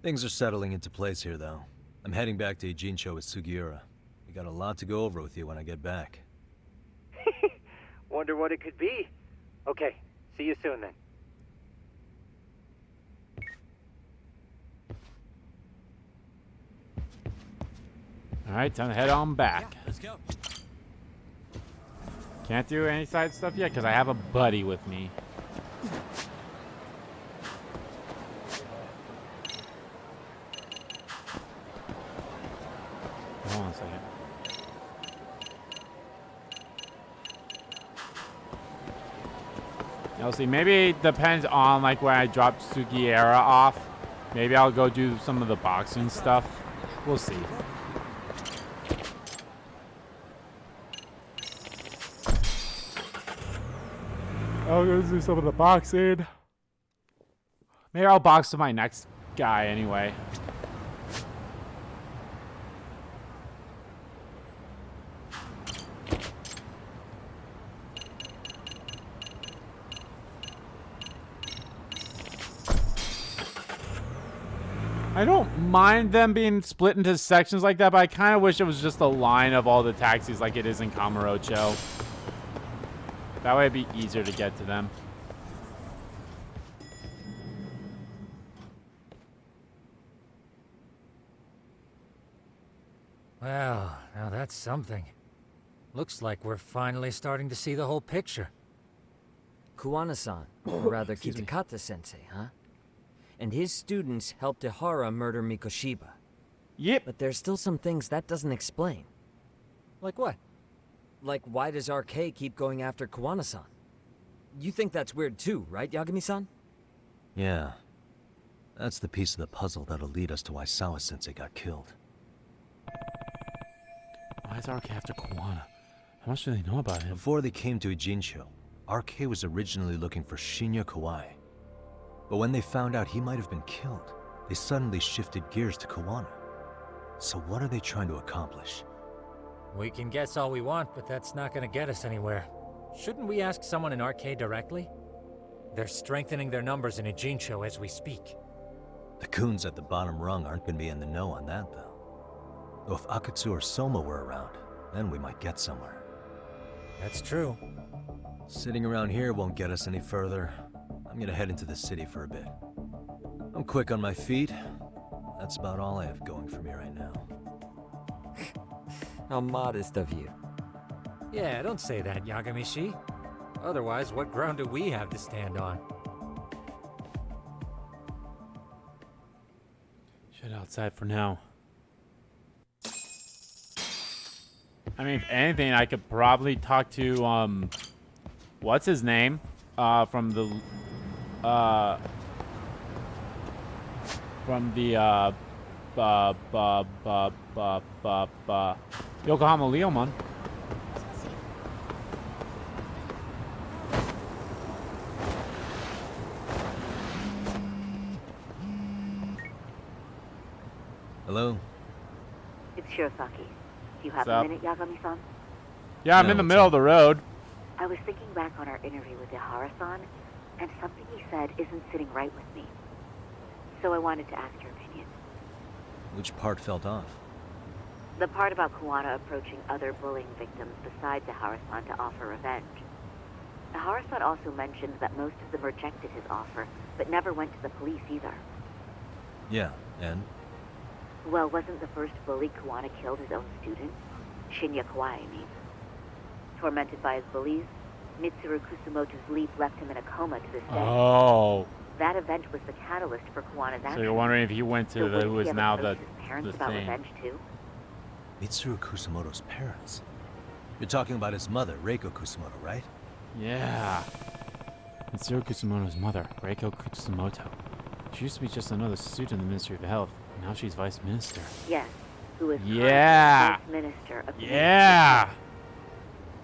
[SPEAKER 2] Things are settling into place here, though. I'm heading back to Ijincho with Sugiura. We got a lot to go over with you when I get back.
[SPEAKER 9] Wonder what it could be. Okay, see you soon then.
[SPEAKER 1] Alright, time to head on back.
[SPEAKER 7] Let's go.
[SPEAKER 1] Can't do any side stuff yet because I have a buddy with me. Hold on a second. Now, see, maybe it depends on like when I drop Sugiura off. Maybe I'll go do some of the boxing stuff. We'll see. I'll go do some of the boxing. Maybe I'll box to my next guy anyway. I don't mind them being split into sections like that, but I kind of wish it was just a line of all the taxis like it is in Kamurocho. That way it'd be easier to get to them.
[SPEAKER 8] Well, now that's something. Looks like we're finally starting to see the whole picture.
[SPEAKER 10] Kuwana-san, or rather Kitakata-sensei, huh? And his students helped Ihara murder Mikoshiba.
[SPEAKER 1] Yep.
[SPEAKER 10] But there's still some things that doesn't explain.
[SPEAKER 8] Like what?
[SPEAKER 10] Like, why does RK keep going after Kuwana-san? You think that's weird too, right, Yagami-san?
[SPEAKER 2] Yeah. That's the piece of the puzzle that'll lead us to why Sawa-sensei got killed.
[SPEAKER 1] Why is RK after Kuwana? How much do they know about him?
[SPEAKER 2] Before they came to Ijincho, RK was originally looking for Shinya Kawai. But when they found out he might have been killed, they suddenly shifted gears to Kuwana. So what are they trying to accomplish?
[SPEAKER 8] We can guess all we want, but that's not gonna get us anywhere. Shouldn't we ask someone in RK directly? They're strengthening their numbers in Ijincho as we speak.
[SPEAKER 2] The goons at the bottom rung aren't gonna be in the know on that, though. Though if Akutsu or Soma were around, then we might get somewhere.
[SPEAKER 8] That's true.
[SPEAKER 2] Sitting around here won't get us any further. I'm gonna head into the city for a bit. I'm quick on my feet. That's about all I have going for me right now.
[SPEAKER 10] How modest of you.
[SPEAKER 8] Yeah, don't say that, Yagami-shi. Otherwise, what ground do we have to stand on?
[SPEAKER 1] Shut outside for now. I mean, if anything, I could probably talk to, what's his name? From the Yokohama Leo, man.
[SPEAKER 2] Hello?
[SPEAKER 4] It's Shirosaki. Do you have
[SPEAKER 1] What's
[SPEAKER 4] a
[SPEAKER 1] up?
[SPEAKER 4] minute, Yagami-san?
[SPEAKER 1] Yeah, I'm
[SPEAKER 2] No,
[SPEAKER 1] in the
[SPEAKER 2] what's
[SPEAKER 1] middle
[SPEAKER 2] up?
[SPEAKER 1] of the road.
[SPEAKER 4] I was thinking back on our interview with Ihara-san, and something he said isn't sitting right with me. So I wanted to ask your opinion.
[SPEAKER 2] Which part felt off?
[SPEAKER 4] The part about Kuwana approaching other bullying victims besides Ihara-san to offer revenge. Ihara-san also mentioned that most of them rejected his offer, but never went to the police either.
[SPEAKER 2] Yeah, and?
[SPEAKER 4] Well, wasn't the first bully Kuwana killed his own student? Shinya Kawai, I mean. Tormented by his bullies, Mitsuru Kusumoto's leap left him in a coma to this day.
[SPEAKER 1] Oh.
[SPEAKER 4] That event was the catalyst for Kuwana's action.
[SPEAKER 1] So you're wondering if he went to
[SPEAKER 4] So
[SPEAKER 1] the
[SPEAKER 4] wouldn't
[SPEAKER 1] who
[SPEAKER 4] he
[SPEAKER 1] is
[SPEAKER 4] have
[SPEAKER 1] now
[SPEAKER 4] approached
[SPEAKER 1] the
[SPEAKER 4] his parents about
[SPEAKER 1] thing.
[SPEAKER 4] revenge too?
[SPEAKER 2] Mitsuru Kusumoto's parents. You're talking about his mother, Reiko Kusumoto, right?
[SPEAKER 1] Yeah. Mitsuru Kusumoto's mother, Reiko Kusumoto. She used to be just another student in the Ministry of Health. Now she's vice minister.
[SPEAKER 4] Yes, who is
[SPEAKER 1] Yeah.
[SPEAKER 4] currently Vice Minister of the
[SPEAKER 1] Yeah.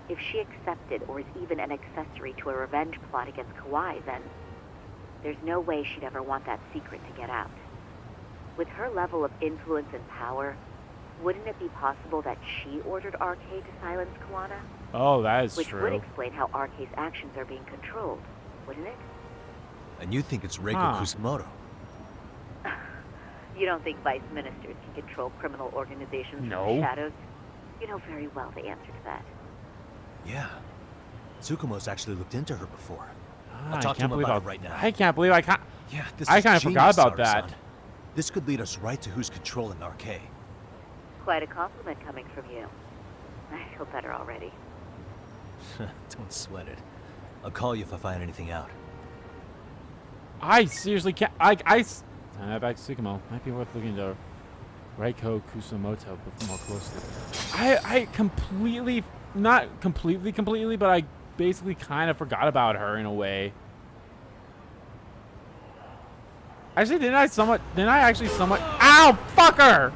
[SPEAKER 4] If she accepted or is even an accessory to a revenge plot against Kawai, then there's no way she'd ever want that secret to get out. With her level of influence and power, wouldn't it be possible that she ordered RK to silence Kuwana?
[SPEAKER 1] Oh, that is
[SPEAKER 4] Which would
[SPEAKER 1] true.
[SPEAKER 4] explain how RK's actions are being controlled, wouldn't it?
[SPEAKER 2] And you think it's Reiko
[SPEAKER 1] Huh.
[SPEAKER 2] Kusumoto?
[SPEAKER 4] You don't think vice ministers can control criminal organizations from
[SPEAKER 1] No.
[SPEAKER 4] the shadows? You know very well the answer to that.
[SPEAKER 2] Yeah. Tsukumo's actually looked into her before.
[SPEAKER 1] Ah,
[SPEAKER 2] I'll talk to him
[SPEAKER 1] believe
[SPEAKER 2] about it right now.
[SPEAKER 1] I can't believe I can't.
[SPEAKER 2] Yeah, this
[SPEAKER 1] I
[SPEAKER 2] is
[SPEAKER 1] kinda forgot
[SPEAKER 2] genius,
[SPEAKER 1] about that.
[SPEAKER 2] Sara-san. This could lead us right to who's controlling RK.
[SPEAKER 4] Quite a compliment coming from you. I feel better already.
[SPEAKER 2] Don't sweat it. I'll call you if I find anything out.
[SPEAKER 1] I seriously can't. Turn that back to Tsukumo. Might be worth looking into Reiko Kusumoto more closely. I completely, not completely, but I basically kind of forgot about her in a way. Actually, didn't I actually somewhat? Ow, fucker!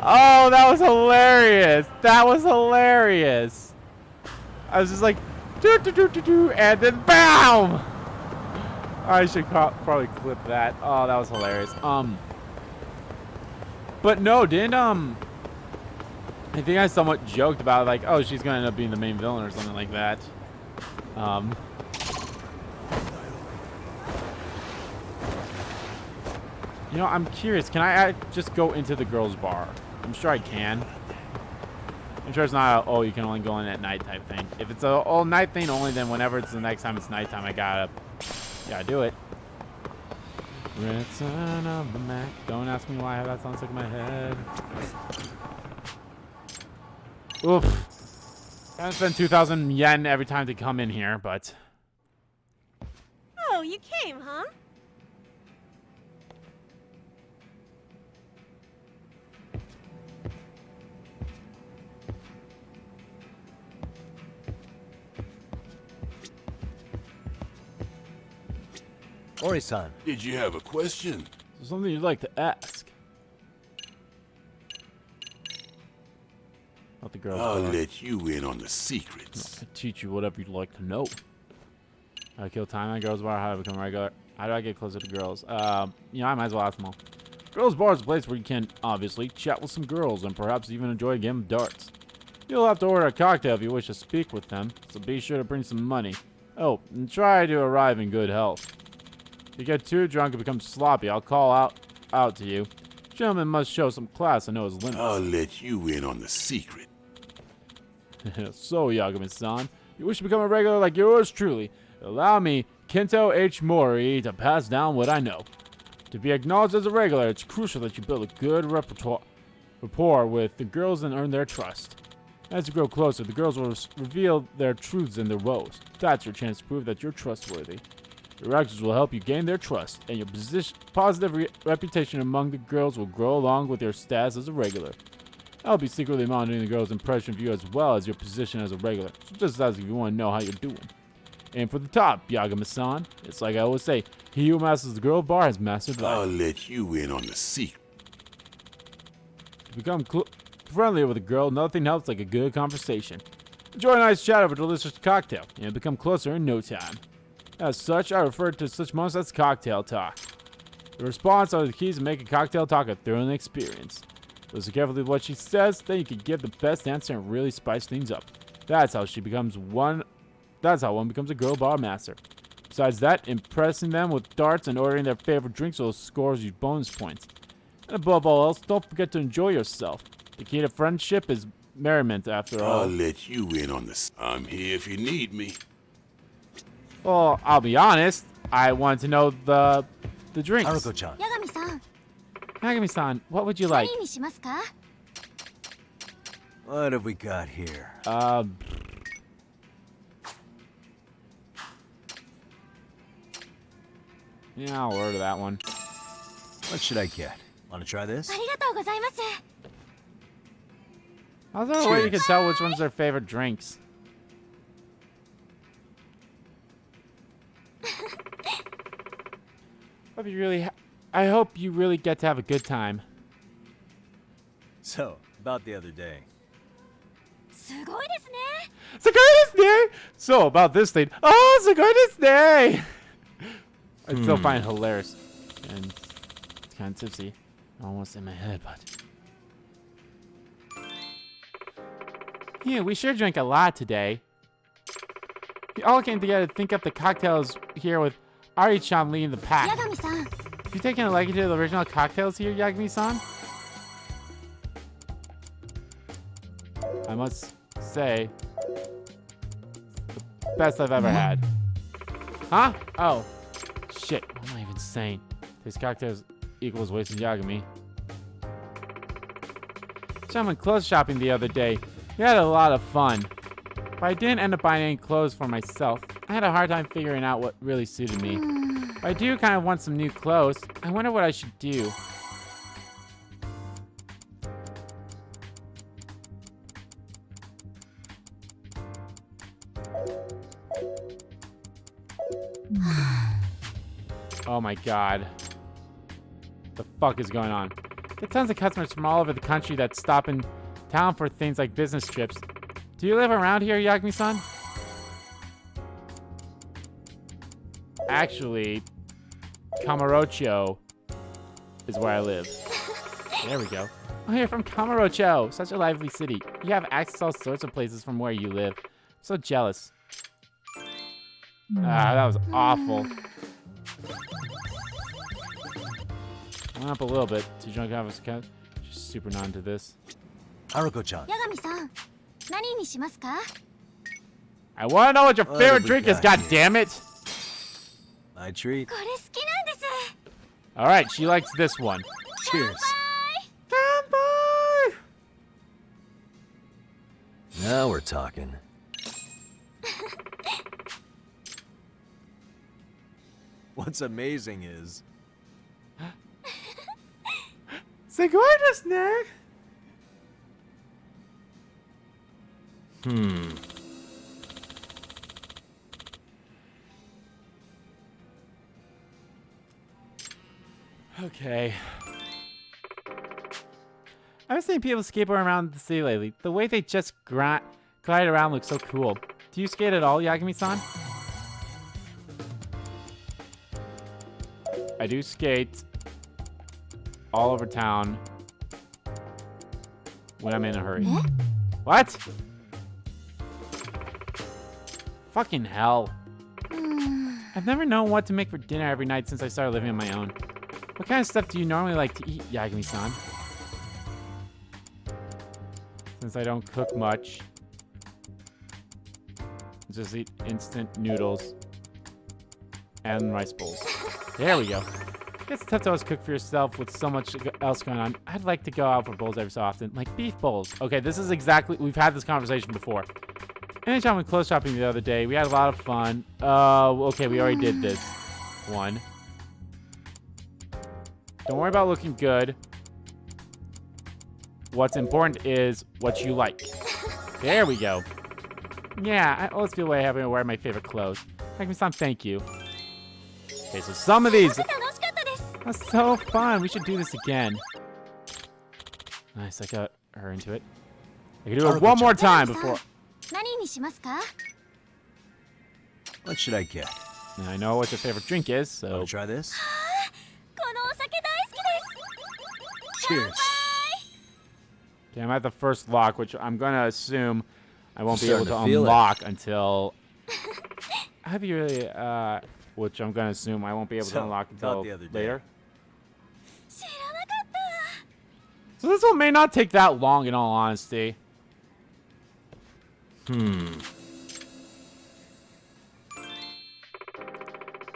[SPEAKER 1] Oh, that was hilarious. That was hilarious. I was just like, do do do do do, and then BAM! I should probably clip that. Oh, that was hilarious. But no, didn't I think I somewhat joked about like, oh, she's gonna end up being the main villain or something like that. You know, I'm curious. Can I just go into the girls' bar? I'm sure I can. I'm sure it's not a, oh, you can only go in at night type thing. If it's a all night thing only, then whenever it's the next time it's nighttime, I gotta do it. Return of the Mac. Don't ask me why I have that song stuck in my head. Oof. Gotta spend 2,000 yen every time to come in here, but.
[SPEAKER 11] Oh, you came, huh?
[SPEAKER 2] Ori-san.
[SPEAKER 12] Did you have a question?
[SPEAKER 1] Is there something you'd like to ask? About the girls'
[SPEAKER 12] I'll
[SPEAKER 1] bar.
[SPEAKER 12] let you in on the secrets.
[SPEAKER 1] I'll teach you whatever you'd like to know. How to kill time at girls' bar, how to become regular. How do I get closer to girls? You know, I might as well ask them all. Girls' bar is a place where you can, obviously, chat with some girls and perhaps even enjoy a game of darts. You'll have to order a cocktail if you wish to speak with them, so be sure to bring some money. Oh, and try to arrive in good health. If you get too drunk and become sloppy, I'll call out to you. Gentleman must show some class and know his limits.
[SPEAKER 12] I'll let you in on the secret.
[SPEAKER 1] So, Yagami-san, you wish to become a regular like yours truly. Allow me, Kento H. Mori, to pass down what I know. To be acknowledged as a regular, it's crucial that you build a good rapport with the girls and earn their trust. As you grow closer, the girls will reveal their truths and their woes. That's your chance to prove that you're trustworthy. Your actions will help you gain their trust, and your positive reputation among the girls will grow along with your status as a regular. I'll be secretly monitoring the girls' impression of you as well as your position as a regular, so just ask if you want to know how you're doing. Aim for the top, Yagami-san. It's like I always say, he who masters the girl bar has mastered life.
[SPEAKER 12] I'll let you in on the secret.
[SPEAKER 1] To become friendlier with a girl, nothing helps like a good conversation. Enjoy a nice chat over a delicious cocktail, and you'll become closer in no time. As such, I refer to such moments as cocktail talk. The response are the keys to making cocktail talk a thrilling experience. Listen carefully to what she says, then you can give the best answer and really spice things up. That's how one becomes a girl bar master. Besides that, impressing them with darts and ordering their favorite drinks will score you bonus points. And above all else, don't forget to enjoy yourself. The key to friendship is merriment, after all.
[SPEAKER 12] I'll let you in on this. I'm here if you need me.
[SPEAKER 1] Well, I'll be honest. I want to know the drinks.
[SPEAKER 2] Haruko-chan.
[SPEAKER 11] Yagami-san,
[SPEAKER 1] Yagami-san, what would you like?
[SPEAKER 11] 何にしますか?
[SPEAKER 2] What have we got here?
[SPEAKER 1] Yeah, I'll order that one.
[SPEAKER 2] What should I get? Want to try this?
[SPEAKER 11] ありがとうございます.
[SPEAKER 1] How's there a way you can tell which one's their favorite drinks? I hope you really get to have a good time.
[SPEAKER 2] So, about the other day.
[SPEAKER 11] すごいですね.
[SPEAKER 1] すごいですね! So, about this thing. Oh, すごいですね! I still find it hilarious. And it's kind of tipsy. Almost in my head, but... Yeah, we sure drank a lot today. We all came together to think up the cocktails here with Ari-chan leading the pack.
[SPEAKER 11] ヤガミさん,
[SPEAKER 1] You taking a liking to the original cocktails here, Yagami-san? I must say, the best I've ever had. Huh? Oh. Shit, what am I even saying? These cocktails equals wasting Yagami. So I went clothes shopping the other day. We had a lot of fun. But I didn't end up buying any clothes for myself. I had a hard time figuring out what really suited me. But I do kind of want some new clothes. I wonder what I should do. Oh my god. The fuck is going on? Get tons of customers from all over the country that stop in town for things like business trips. Do you live around here, Yagami-san? Actually, Kamurocho is where I live. There we go. Oh, you're from Kamurocho. Such a lively city. You have access to all sorts of places from where you live. I'm so jealous. Ah, that was awful. Went up a little bit. Too drunk to have us count. Just super not into this.
[SPEAKER 2] Haruko-chan.
[SPEAKER 11] ヤガミさん, 何にしますか?
[SPEAKER 1] I want to know what your
[SPEAKER 2] What
[SPEAKER 1] favorite
[SPEAKER 2] have we
[SPEAKER 1] drink is,
[SPEAKER 2] got
[SPEAKER 1] goddammit!
[SPEAKER 2] My treat.
[SPEAKER 11] これ好きなんです.
[SPEAKER 1] Alright, she likes this one.
[SPEAKER 2] Cheers.
[SPEAKER 1] Kanpai!
[SPEAKER 2] Now we're talking. What's amazing is...
[SPEAKER 1] すごいですね! Okay. I've seen people skateboard around the city lately. The way they just glide around looks so cool. Do you skate at all, Yagami-san? I do skate all over town when I'm in a hurry. What? Fucking hell. I've never known what to make for dinner every night since I started living on my own. What kind of stuff do you normally like to eat, Yagami-san? Since I don't cook much, just eat instant noodles and rice bowls. There we go. Guess it's tough to always cook for yourself with so much else going on. I'd like to go out for bowls every so often, like beef bowls. Okay, this is exactly, we've had this conversation before. Anytime we clothes shopping the other day, we had a lot of fun. Okay, we already did this one. Don't worry about looking good. What's important is what you like. There we go. Yeah, I always feel way happy to wear my favorite clothes. Yagami-san, thank you. Okay, so some of these... That's so fun. We should do this again. Nice, I got her into it. I can do it one more time before...
[SPEAKER 2] What should I get?
[SPEAKER 1] Now I know what your favorite drink is, so...
[SPEAKER 2] Wanna try this? Cheers.
[SPEAKER 1] Okay, I'm at the first lock, which I'm gonna assume I won't be able to
[SPEAKER 2] feel
[SPEAKER 1] unlock until... Have you really, which I'm gonna assume I won't be able to unlock until
[SPEAKER 2] the other day.
[SPEAKER 1] later. So this one may not take that long, in all honesty.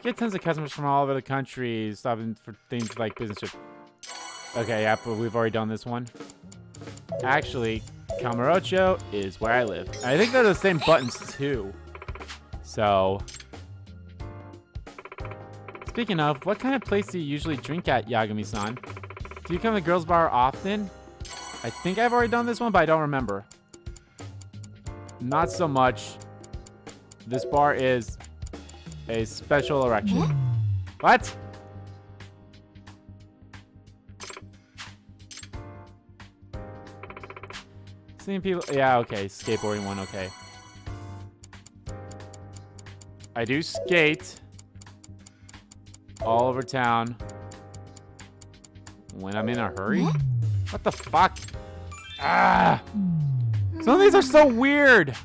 [SPEAKER 1] Get tons of customers from all over the country, stopping for things like business trips. Okay, yeah, but we've already done this one. Actually, Kamurocho is where I live. And I think they're the same buttons too. So, speaking of, what kind of place do you usually drink at, Yagami-san? Do you come to the girls' bar often? I think I've already done this one, but I don't remember. Not so much. This bar is a special erection. What? Seeing people... Yeah, okay. Skateboarding one, okay. I do skate all over town when I'm in a hurry. What the fuck? Ah! Some of these are so weird.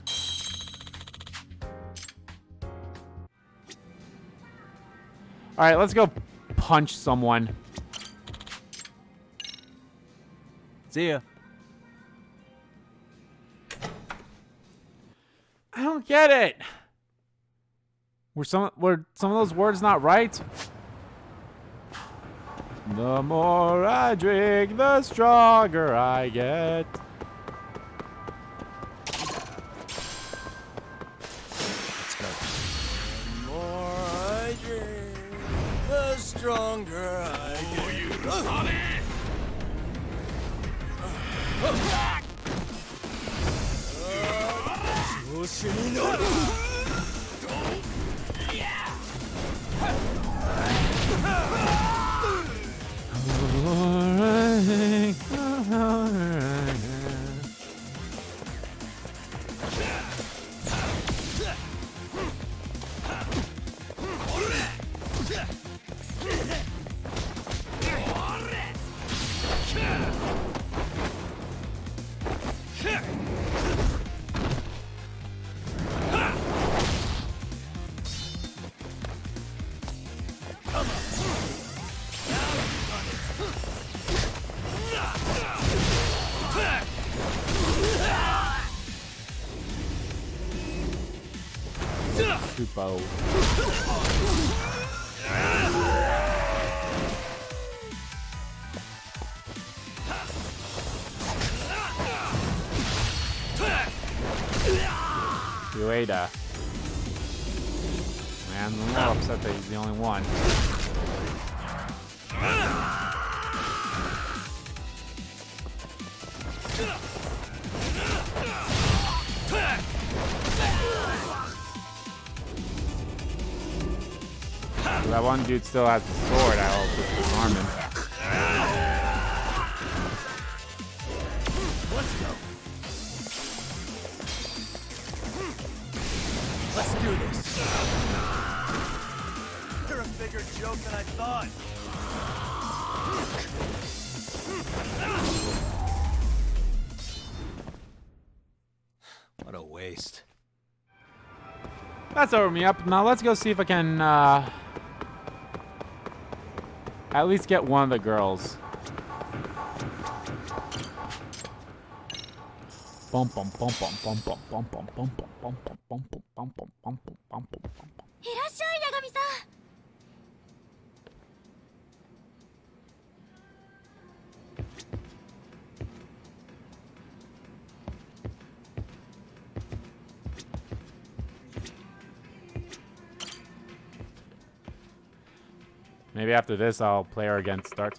[SPEAKER 1] All right, let's go punch someone.
[SPEAKER 2] See ya.
[SPEAKER 1] I don't get it. Were some of those words not right? The more I drink, the stronger I get.
[SPEAKER 2] The more I drink, the stronger I get.
[SPEAKER 1] Bow. Ueda. Man, I'm a little upset that he's the only one. That one dude still has the sword. I also disarm him.
[SPEAKER 2] Let's go. Let's do this. You're a bigger joke than I thought. What a waste.
[SPEAKER 1] That's over me up. Now let's go see if I can at least get one of the girls. Bum bum bum bum bum bum bum bum bum bum bum bum bum bum bum bum bum bum bum bum. Maybe after this, I'll play her again. Starts.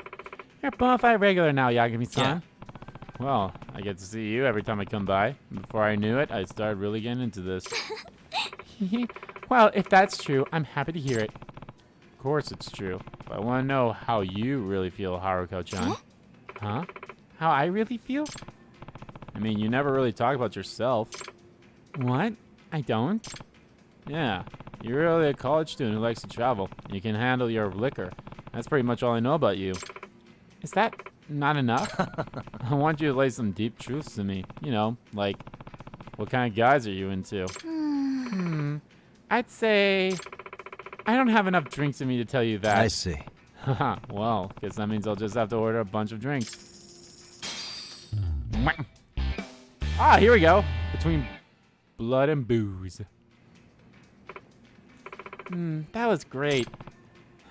[SPEAKER 1] You're a bona fide regular now, Yagami-san. Well, I get to see you every time I come by. Before I knew it, I started really getting into this. Well, if that's true, I'm happy to hear it. Of course it's true. But I want to know how you really feel, Haruko-chan. Huh? How I really feel? I mean, you never really talk about yourself. What? I don't? Yeah, you're really a college student who likes to travel. You can handle your liquor. That's pretty much all I know about you. Is that not enough? I want you to lay some deep truths to me. You know, like, what kind of guys are you into? I'd say I don't have enough drinks in me to tell you that.
[SPEAKER 2] I see.
[SPEAKER 1] Well, guess that means I'll just have to order a bunch of drinks. Ah, here we go. Between blood and booze. That was great.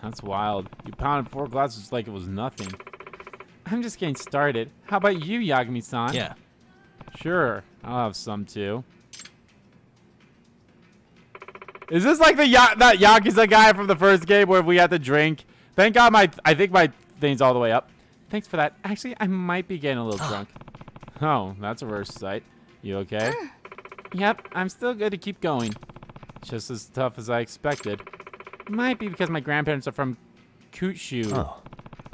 [SPEAKER 1] That's wild. You pounded 4 glasses like it was nothing. I'm just getting started. How about you, Yagami-san?
[SPEAKER 2] Yeah.
[SPEAKER 1] Sure, I'll have some too. Is this like that Yakuza guy from the first game where we had to drink? Thank God I think my thing's all the way up. Thanks for that. Actually, I might be getting a little drunk. Oh, that's a reverse sight. You okay? Yep, I'm still good to keep going. Just as tough as I expected. Might be because my grandparents are from Kyushu.
[SPEAKER 2] Oh.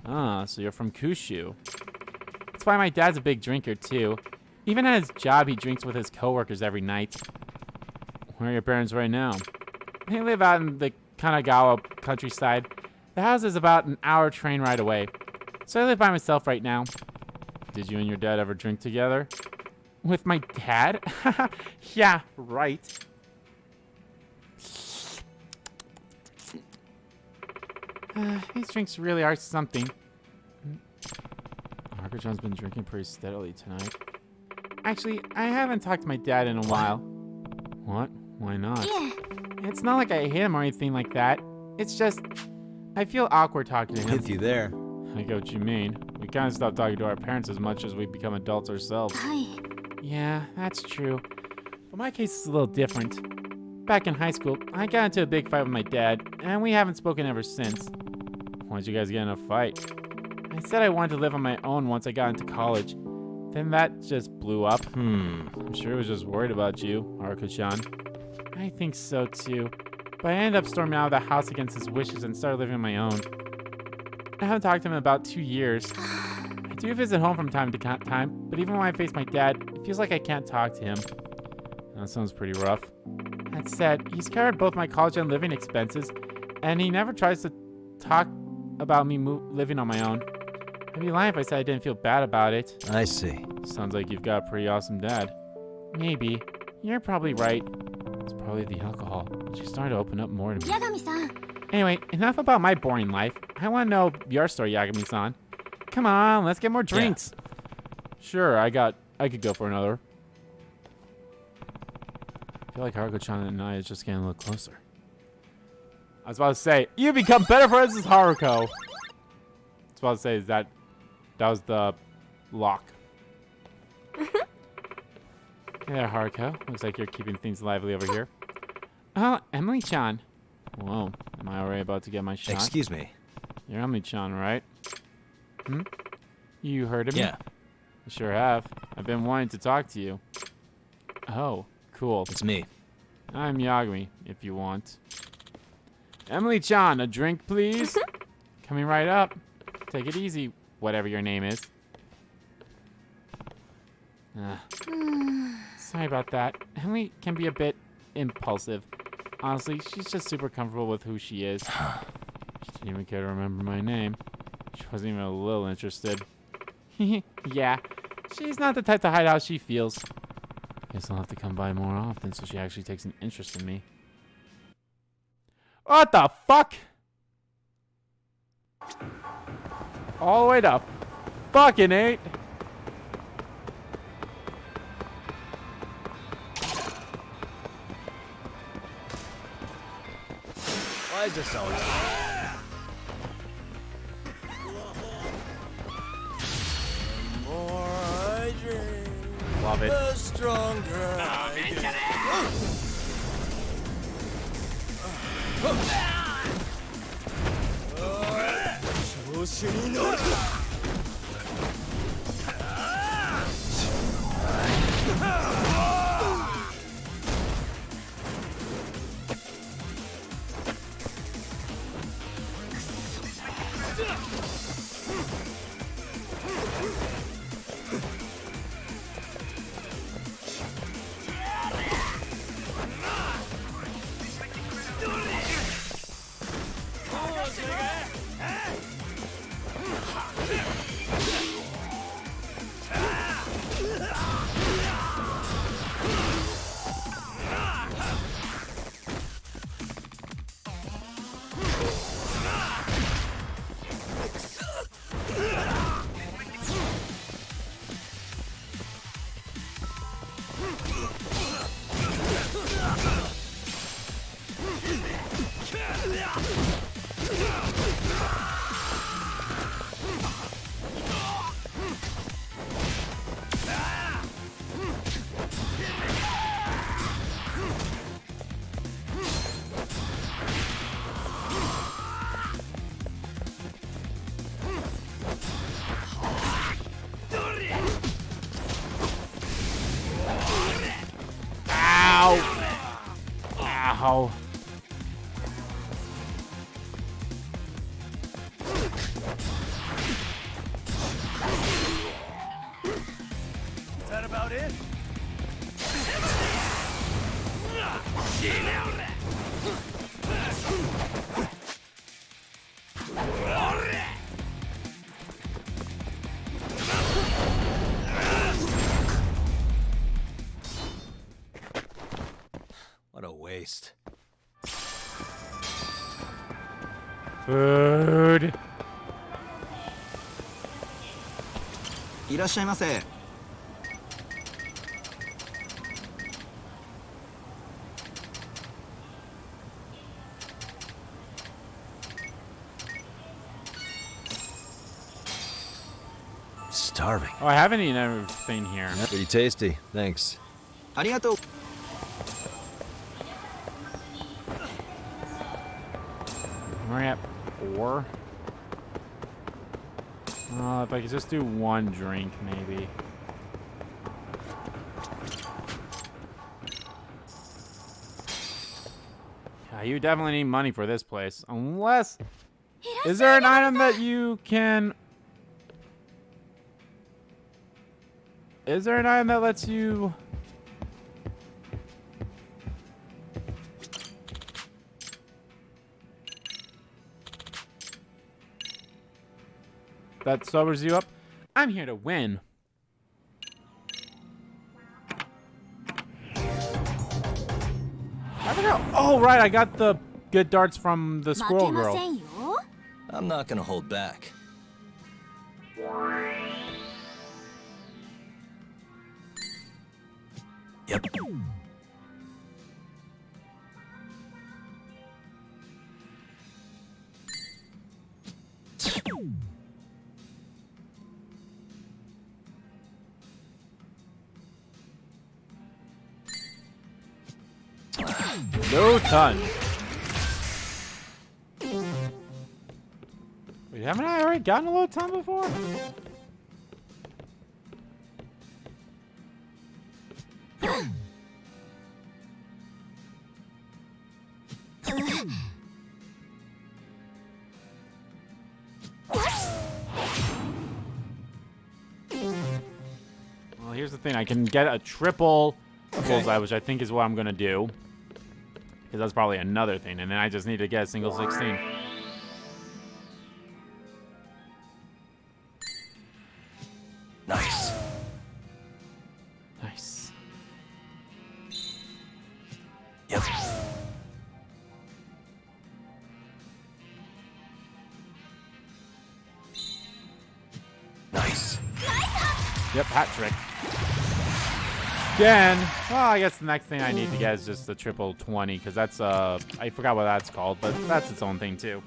[SPEAKER 1] Ah, so you're from Kyushu. That's why my dad's a big drinker, too. Even at his job, he drinks with his coworkers every night. Where are your parents right now? They live out in the Kanagawa countryside. The house is about an hour train ride away. So I live by myself right now. Did you and your dad ever drink together? With my dad? Yeah, right. These drinks really are something. Haruko-chan's been drinking pretty steadily tonight. Actually, I haven't talked to my dad in a while. What? Why not?
[SPEAKER 11] Yeah.
[SPEAKER 1] It's not like I hate him or anything like that. It's just, I feel awkward talking to him.
[SPEAKER 2] With you there.
[SPEAKER 1] I get what you mean. We kind of stopped talking to our parents as much as we become adults ourselves. Yeah, that's true. But my case is a little different. Back in high school, I got into a big fight with my dad, and we haven't spoken ever since. Why'd you guys get in a fight? I said I wanted to live on my own once I got into college. Then that just blew up. I'm sure he was just worried about you, Haruko-chan. I think so too. But I ended up storming out of the house against his wishes and started living on my own. I haven't talked to him in about 2 years. I do visit home from time to time, but even when I face my dad, it feels like I can't talk to him. That sounds pretty rough. That said, he's covered both my college and living expenses, and he never tries to talk about me living on my own. I'd be lying if I said I didn't feel bad about it.
[SPEAKER 2] I see.
[SPEAKER 1] Sounds like you've got a pretty awesome dad. Maybe. You're probably right. It's probably the alcohol. She's starting to open up more to me.
[SPEAKER 11] Yagami-san.
[SPEAKER 1] Anyway, enough about my boring life. I want to know your story, Yagami-san. Come on, let's get more drinks. Yeah. Sure, I could go for another. I feel like Haruko-chan and I is just getting a little closer. I was about to say, you become better friends with Haruko. I was about to say, that was the lock. Hey there, Haruko. Looks like you're keeping things lively over here. Oh, Emily-chan. Whoa, am I already about to get my shot?
[SPEAKER 2] Excuse me.
[SPEAKER 1] You're Emily-chan, right? You heard of me?
[SPEAKER 2] Yeah.
[SPEAKER 1] I sure have. I've been wanting to talk to you. Oh, cool.
[SPEAKER 2] It's me.
[SPEAKER 1] I'm Yagami, if you want. Emily-chan, a drink, please? Coming right up. Take it easy, whatever your name is. Sorry about that. Emily can be a bit impulsive. Honestly, she's just super comfortable with who she is. She didn't even care to remember my name. She wasn't even a little interested. Yeah, she's not the type to hide how she feels. Guess I'll have to come by more often so she actually takes an interest in me. What the fuck? All the way to fucking 8.
[SPEAKER 10] Why is this always? The more I drink,
[SPEAKER 1] Love it.
[SPEAKER 10] the stronger I get.
[SPEAKER 1] Ow.
[SPEAKER 5] Is that about it?
[SPEAKER 2] What a waste.
[SPEAKER 1] Food.
[SPEAKER 13] いらっしゃいませ。
[SPEAKER 2] Starving.
[SPEAKER 1] Oh, I haven't eaten everything here.
[SPEAKER 2] Pretty tasty. Thanks.
[SPEAKER 13] ありがとう。
[SPEAKER 1] We're at 4. If I could just do one drink, maybe. Yeah, you definitely need money for this place. Unless... Is there an item that you can... Is there an item that lets you... that sobers you up? I'm here to win. I forgot. Oh, right. I got the good darts from the squirrel girl.
[SPEAKER 2] I'm not gonna hold back. Yep.
[SPEAKER 1] No ton. Wait, haven't I already gotten a low ton before? Well, here's the thing. I can get a triple bullseye, which I think is what I'm going to do. Because that's probably another thing. And then I just need to get a single 16.
[SPEAKER 2] Nice.
[SPEAKER 1] Nice.
[SPEAKER 2] Yep. Nice.
[SPEAKER 1] Yep, hat trick. Again, well, I guess the next thing I need to get is just the triple 20, because that's, I forgot what that's called, but that's its own thing, too.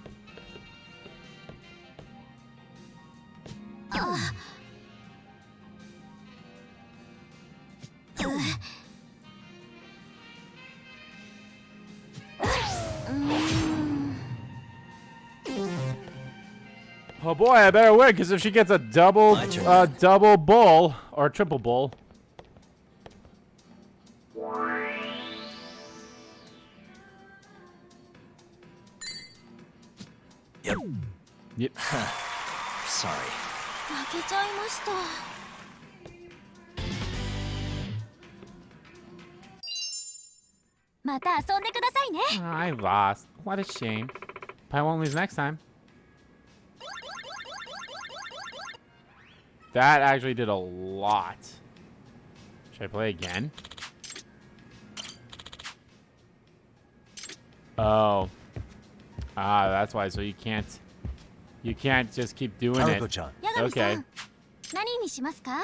[SPEAKER 1] Oh boy, I better win, because if she gets a double bull or triple bull.
[SPEAKER 2] Yep.
[SPEAKER 1] Yep.
[SPEAKER 2] Sorry.
[SPEAKER 11] 負けちゃいました。また遊んでくださいね。
[SPEAKER 1] I lost. What a shame. Probably won't lose next time. That actually did a lot. Should I play again? Oh. Ah, that's why. So you can't just keep doing it. Okay.
[SPEAKER 11] 何にしますか?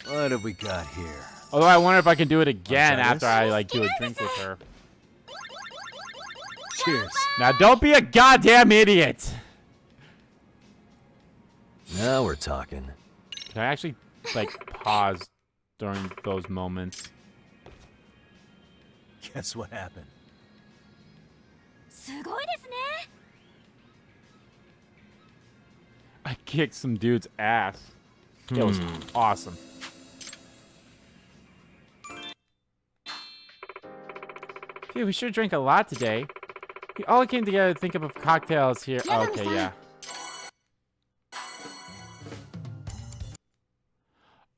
[SPEAKER 2] What have we got here?
[SPEAKER 1] Although I wonder if I can do it again after I like do a drink with her.
[SPEAKER 2] Cheers.
[SPEAKER 1] Now don't be a goddamn idiot.
[SPEAKER 2] Now we're talking.
[SPEAKER 1] Can I actually like pause during those moments?
[SPEAKER 2] Guess what happened?
[SPEAKER 11] すごいですね。
[SPEAKER 1] I kicked some dude's ass. It was awesome. Okay, we sure drank a lot today. We all came together to think of cocktails here. Okay, yeah.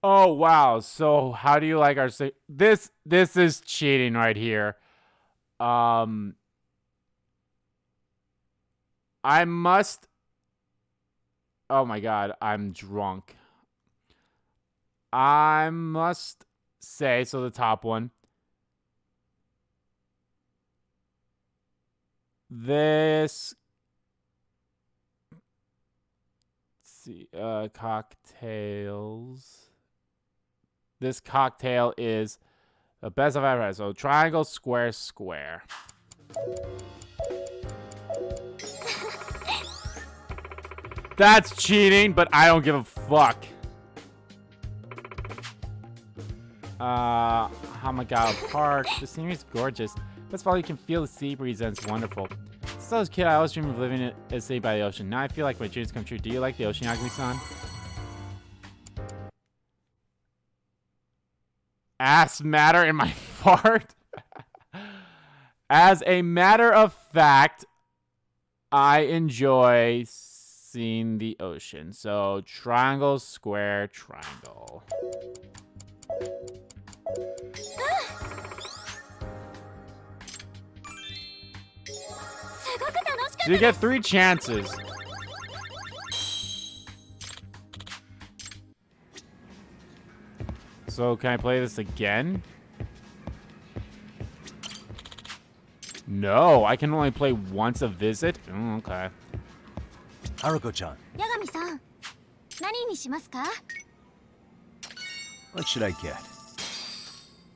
[SPEAKER 1] Oh wow. So how do you like our this is cheating right here. I must. Oh my god, I'm drunk. I must say, so the top one. This, let's see, cocktails. This cocktail is the best I've ever had. So triangle, square, square. That's cheating, but I don't give a fuck. Hamagawa Park. The scenery is gorgeous. Best of all, you can feel the sea breeze and it's wonderful. Since I was a kid, I always dreamed of living in a city by the ocean. Now I feel like my dreams come true. Do you like the ocean, Yagami-san? Ass matter in my fart? As a matter of fact, I enjoy seeing the ocean. So triangle, square, triangle. So you get 3 chances. So can I play this again? No, I can only play once a visit? Oh, okay.
[SPEAKER 2] Haruko-chan.
[SPEAKER 11] 八神さん、何にしますか?
[SPEAKER 2] What should I get?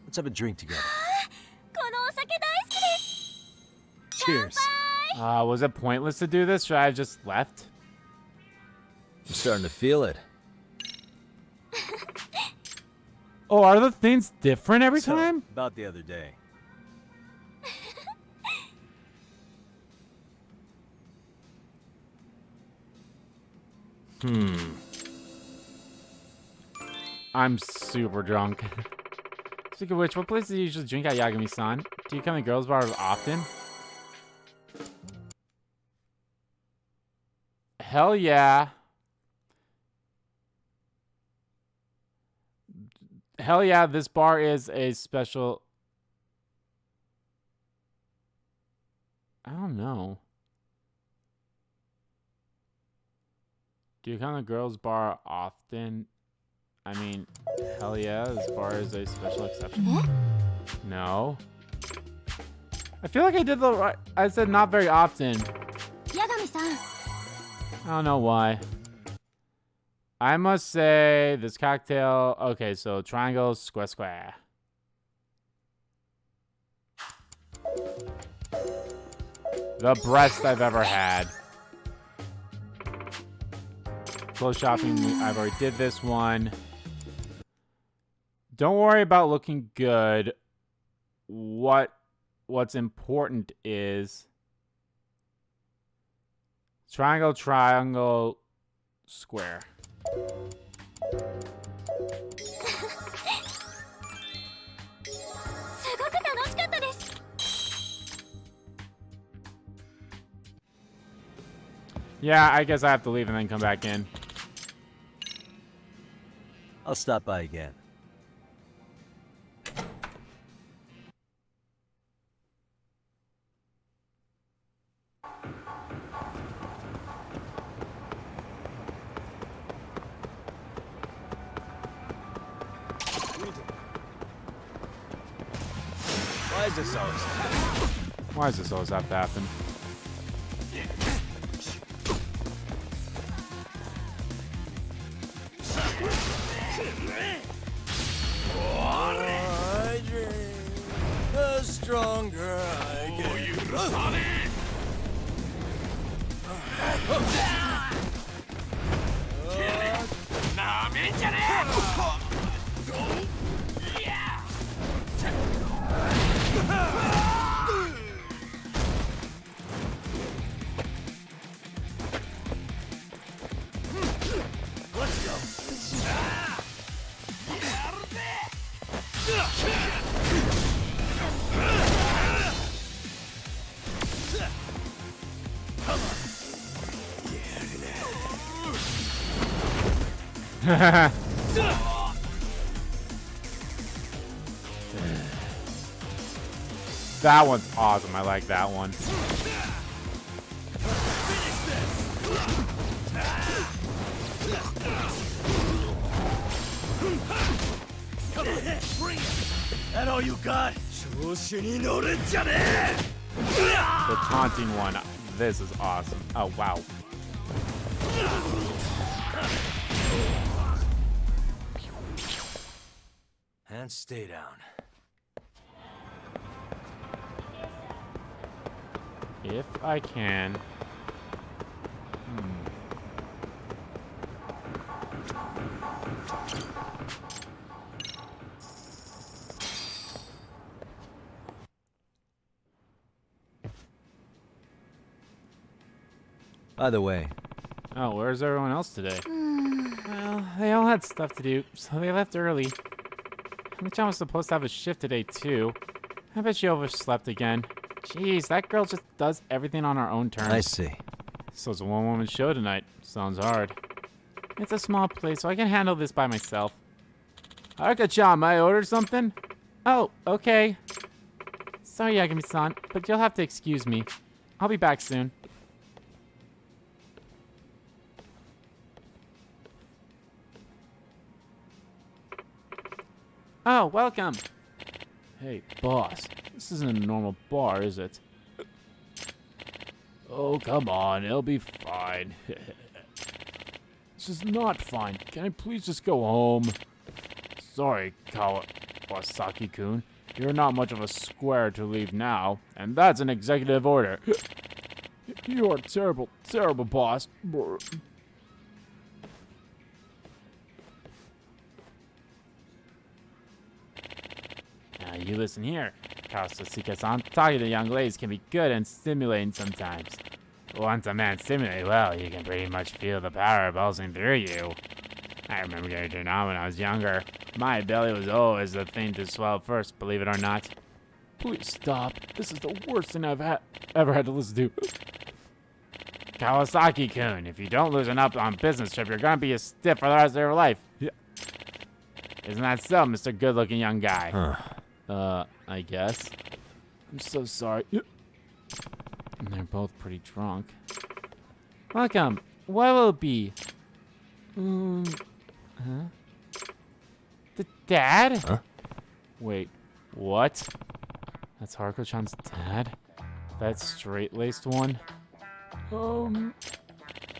[SPEAKER 2] Let's have a drink together.
[SPEAKER 11] このお酒大好きです.
[SPEAKER 2] Cheers.
[SPEAKER 1] Was it pointless to do this? Should I have just left?
[SPEAKER 2] I'm starting to feel it.
[SPEAKER 1] Oh, are the things different every time?
[SPEAKER 2] About the other day.
[SPEAKER 1] I'm super drunk. Speaking of which, what place do you usually drink at, Yagami-san? Do you come to girls' bars often? Hell yeah. Hell yeah, this bar is a special... I don't know. Do you come to girls' bar often? I mean, hell yeah, this bar is a special exception. No. I feel like I did the right... I said not very often.
[SPEAKER 11] Yagami-san.
[SPEAKER 1] I don't know why. I must say, this cocktail... Okay, so triangle, square, square. The best I've ever had. Clothes shopping, I've already did this one. Don't worry about looking good. What's important is Triangle, triangle, square. Yeah, I guess I have to leave and then come back in.
[SPEAKER 2] I'll stop by again.
[SPEAKER 13] Why is this always happening?
[SPEAKER 1] Why does this always have to happen?
[SPEAKER 10] I dream, the stronger I get.
[SPEAKER 1] That one's awesome. I like that one.
[SPEAKER 10] That all you got?
[SPEAKER 1] The taunting one. This is awesome. Oh, wow.
[SPEAKER 2] And stay down.
[SPEAKER 1] If I can.
[SPEAKER 2] By the way,
[SPEAKER 1] Oh, where's everyone else today? Well, they all had stuff to do, so they left early. Michan was supposed to have a shift today, too. I bet she overslept again. Jeez, that girl just does everything on her own terms.
[SPEAKER 2] I see.
[SPEAKER 1] So it's a one-woman show tonight. Sounds hard. It's a small place, so I can handle this by myself. Haruka-chan, may I order something? Oh, okay. Sorry, Yagami-san, but you'll have to excuse me. I'll be back soon. Oh, welcome. Hey, boss. This isn't a normal bar, is it? Oh, come on. It'll be fine. This is not fine. Can I please just go home? Sorry, Kawasaki-kun. You're not much of a square to leave now, and that's an executive order. You are terrible, terrible boss. Now you listen here, Kawasaki-san. Talking to young ladies can be good and stimulating sometimes. Once a man stimulated well, you can pretty much feel the power pulsing through you. I remember getting turned on when I was younger. My belly was always the thing to swell first, believe it or not. Please stop. This is the worst thing I've ever had to listen to. Kawasaki-kun, if you don't loosen up on business trip, you're gonna be a stiff for the rest of your life. Isn't that so, Mr. Good-looking young guy? I guess. I'm so sorry. And they're both pretty drunk. Welcome. What will it be? Huh? The dad?
[SPEAKER 2] Huh?
[SPEAKER 1] Wait, what? That's Haruko-chan's dad? That straight-laced one?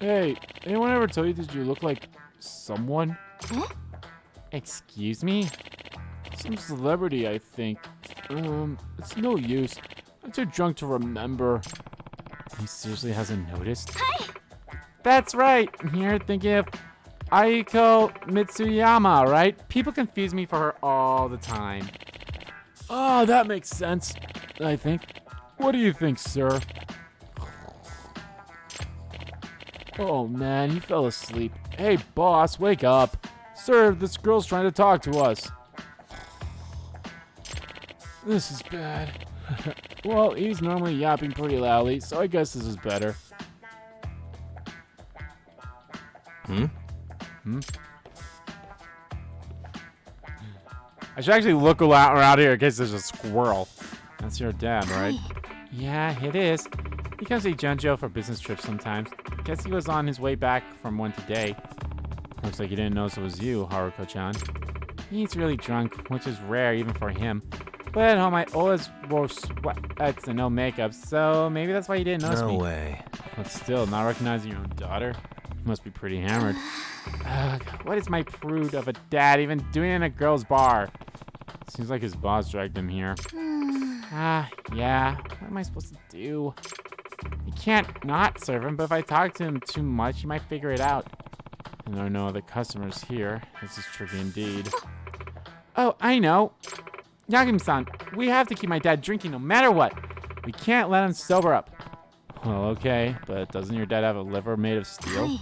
[SPEAKER 1] Hey, anyone ever tell you that you look like someone?
[SPEAKER 11] Huh?
[SPEAKER 1] Excuse me? Some celebrity, I think. It's no use. I'm too drunk to remember. He seriously hasn't noticed?
[SPEAKER 11] Hi!
[SPEAKER 1] That's right! You're thinking of Aiko Mitsuyama, right? People confuse me for her all the time. Oh, that makes sense, I think. What do you think, sir? Oh man, he fell asleep. Hey boss, wake up. Sir, this girl's trying to talk to us. This is bad. Well, he's normally yapping pretty loudly, so I guess this is better.
[SPEAKER 2] Hmm?
[SPEAKER 1] I should actually look around here in case there's a squirrel. That's your dad, right? Yeah, it is. He comes to Junjo for business trips sometimes. Guess he was on his way back from one today. Looks like he didn't notice it was you, Haruko-chan. He's really drunk, which is rare even for him. But at home, I always wore sweats and no makeup, so maybe that's why he didn't notice me.
[SPEAKER 2] No way.
[SPEAKER 1] But still, not recognizing your own daughter? You must be pretty hammered. Ugh, what is my prude of a dad even doing in a girl's bar? Seems like his boss dragged him here. Yeah. What am I supposed to do? You can't not serve him, but if I talk to him too much, he might figure it out. And there are no other customers here. This is tricky indeed. Oh, I know. Yagami-san, we have to keep my dad drinking no matter what. We can't let him sober up. Well, okay, but doesn't your dad have a liver made of steel?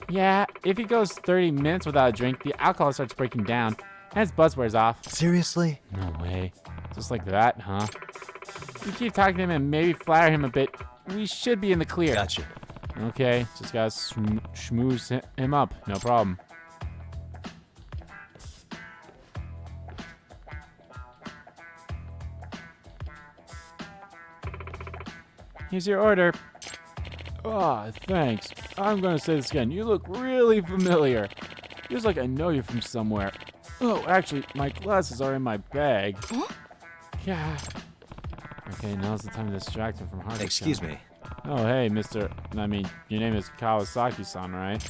[SPEAKER 1] Yeah, if he goes 30 minutes without a drink, the alcohol starts breaking down, and his buzz wears off.
[SPEAKER 2] Seriously?
[SPEAKER 1] No way. Just like that, huh? You keep talking to him and maybe flatter him a bit, we should be in the clear.
[SPEAKER 2] Gotcha.
[SPEAKER 1] Okay, just gotta schmooze him up, no problem. Here's your order. Ah, thanks. I'm gonna say this again. You look really familiar. Feels like I know you from somewhere. Oh, actually, my glasses are in my bag. Yeah. Okay, now's the time to distract him from Haruko.
[SPEAKER 2] Excuse me.
[SPEAKER 1] Oh, hey, Mr. Your name is Kawasaki-san, right?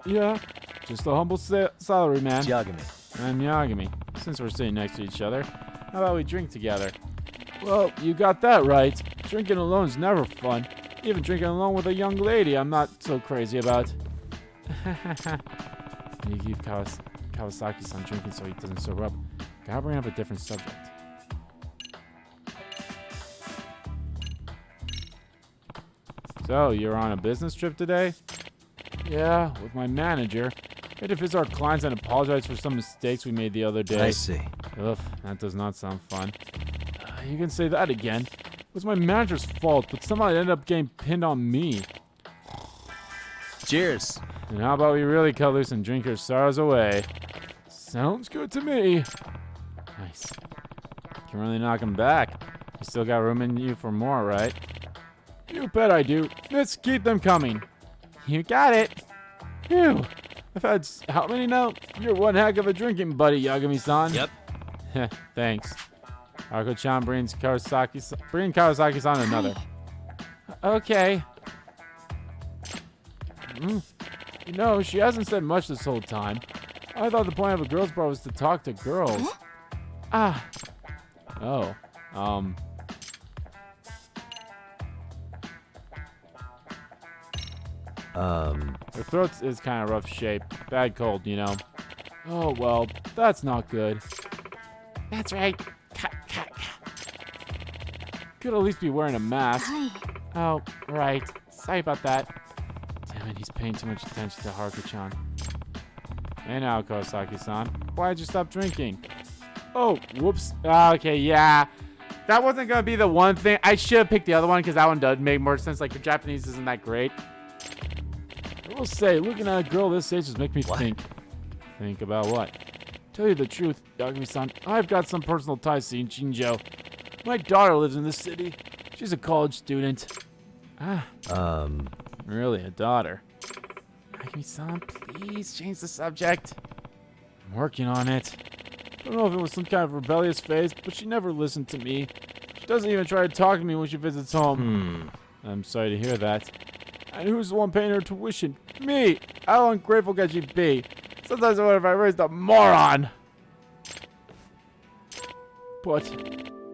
[SPEAKER 1] Yeah. Just a humble salary man.
[SPEAKER 2] It's Yagami.
[SPEAKER 1] I'm Yagami. Since we're sitting next to each other, how about we drink together? Well, you got that right. Drinking alone's never fun. Even drinking alone with a young lady, I'm not so crazy about. You keep Kawasaki-san drinking so he doesn't sober up. Gotta bring up a different subject. So, you're on a business trip today? Yeah, with my manager. We had to visit our clients and apologize for some mistakes we made the other day.
[SPEAKER 2] I see.
[SPEAKER 1] Ugh, that does not sound fun. You can say that again. It was my manager's fault, but somehow it ended up getting pinned on me.
[SPEAKER 2] Cheers.
[SPEAKER 1] And how about we really cut loose and drink your sorrows away? Sounds good to me. Nice. Can really knock him back. You still got room in you for more, right? You bet I do. Let's keep them coming. You got it. Phew. I've had how many now? You're one heck of a drinking buddy, Yagami-san.
[SPEAKER 2] Yep.
[SPEAKER 1] Thanks. Haruko-chan brings Kawasaki-san another. Okay. You know, she hasn't said much this whole time. I thought the point of a girls' bar was to talk to girls. Ah. Oh. Her throat is kind of rough shape. Bad cold, you know. Oh, well, that's not good. That's right. Could at least be wearing a mask. Oh, right. Sorry about that. Damn it, he's paying too much attention to Haruko-chan. Hey now, Kawasaki-san. Why'd you stop drinking? Oh, whoops. Okay, yeah. That wasn't going to be the one thing. I should have picked the other one because that one does make more sense. Like, your Japanese isn't that great. I will say, looking at a girl this age just make me think. Think about what? Tell you the truth, Yagami-san, I've got some personal ties to Jinjo. My daughter lives in this city. She's a college student. Really, a daughter? Yagami-san, please change the subject. I'm working on it. I don't know if it was some kind of rebellious phase, but she never listened to me. She doesn't even try to talk to me when she visits home. I'm sorry to hear that. And who's the one paying her tuition? Me! How ungrateful can she be? Sometimes I wonder if I raised a moron. But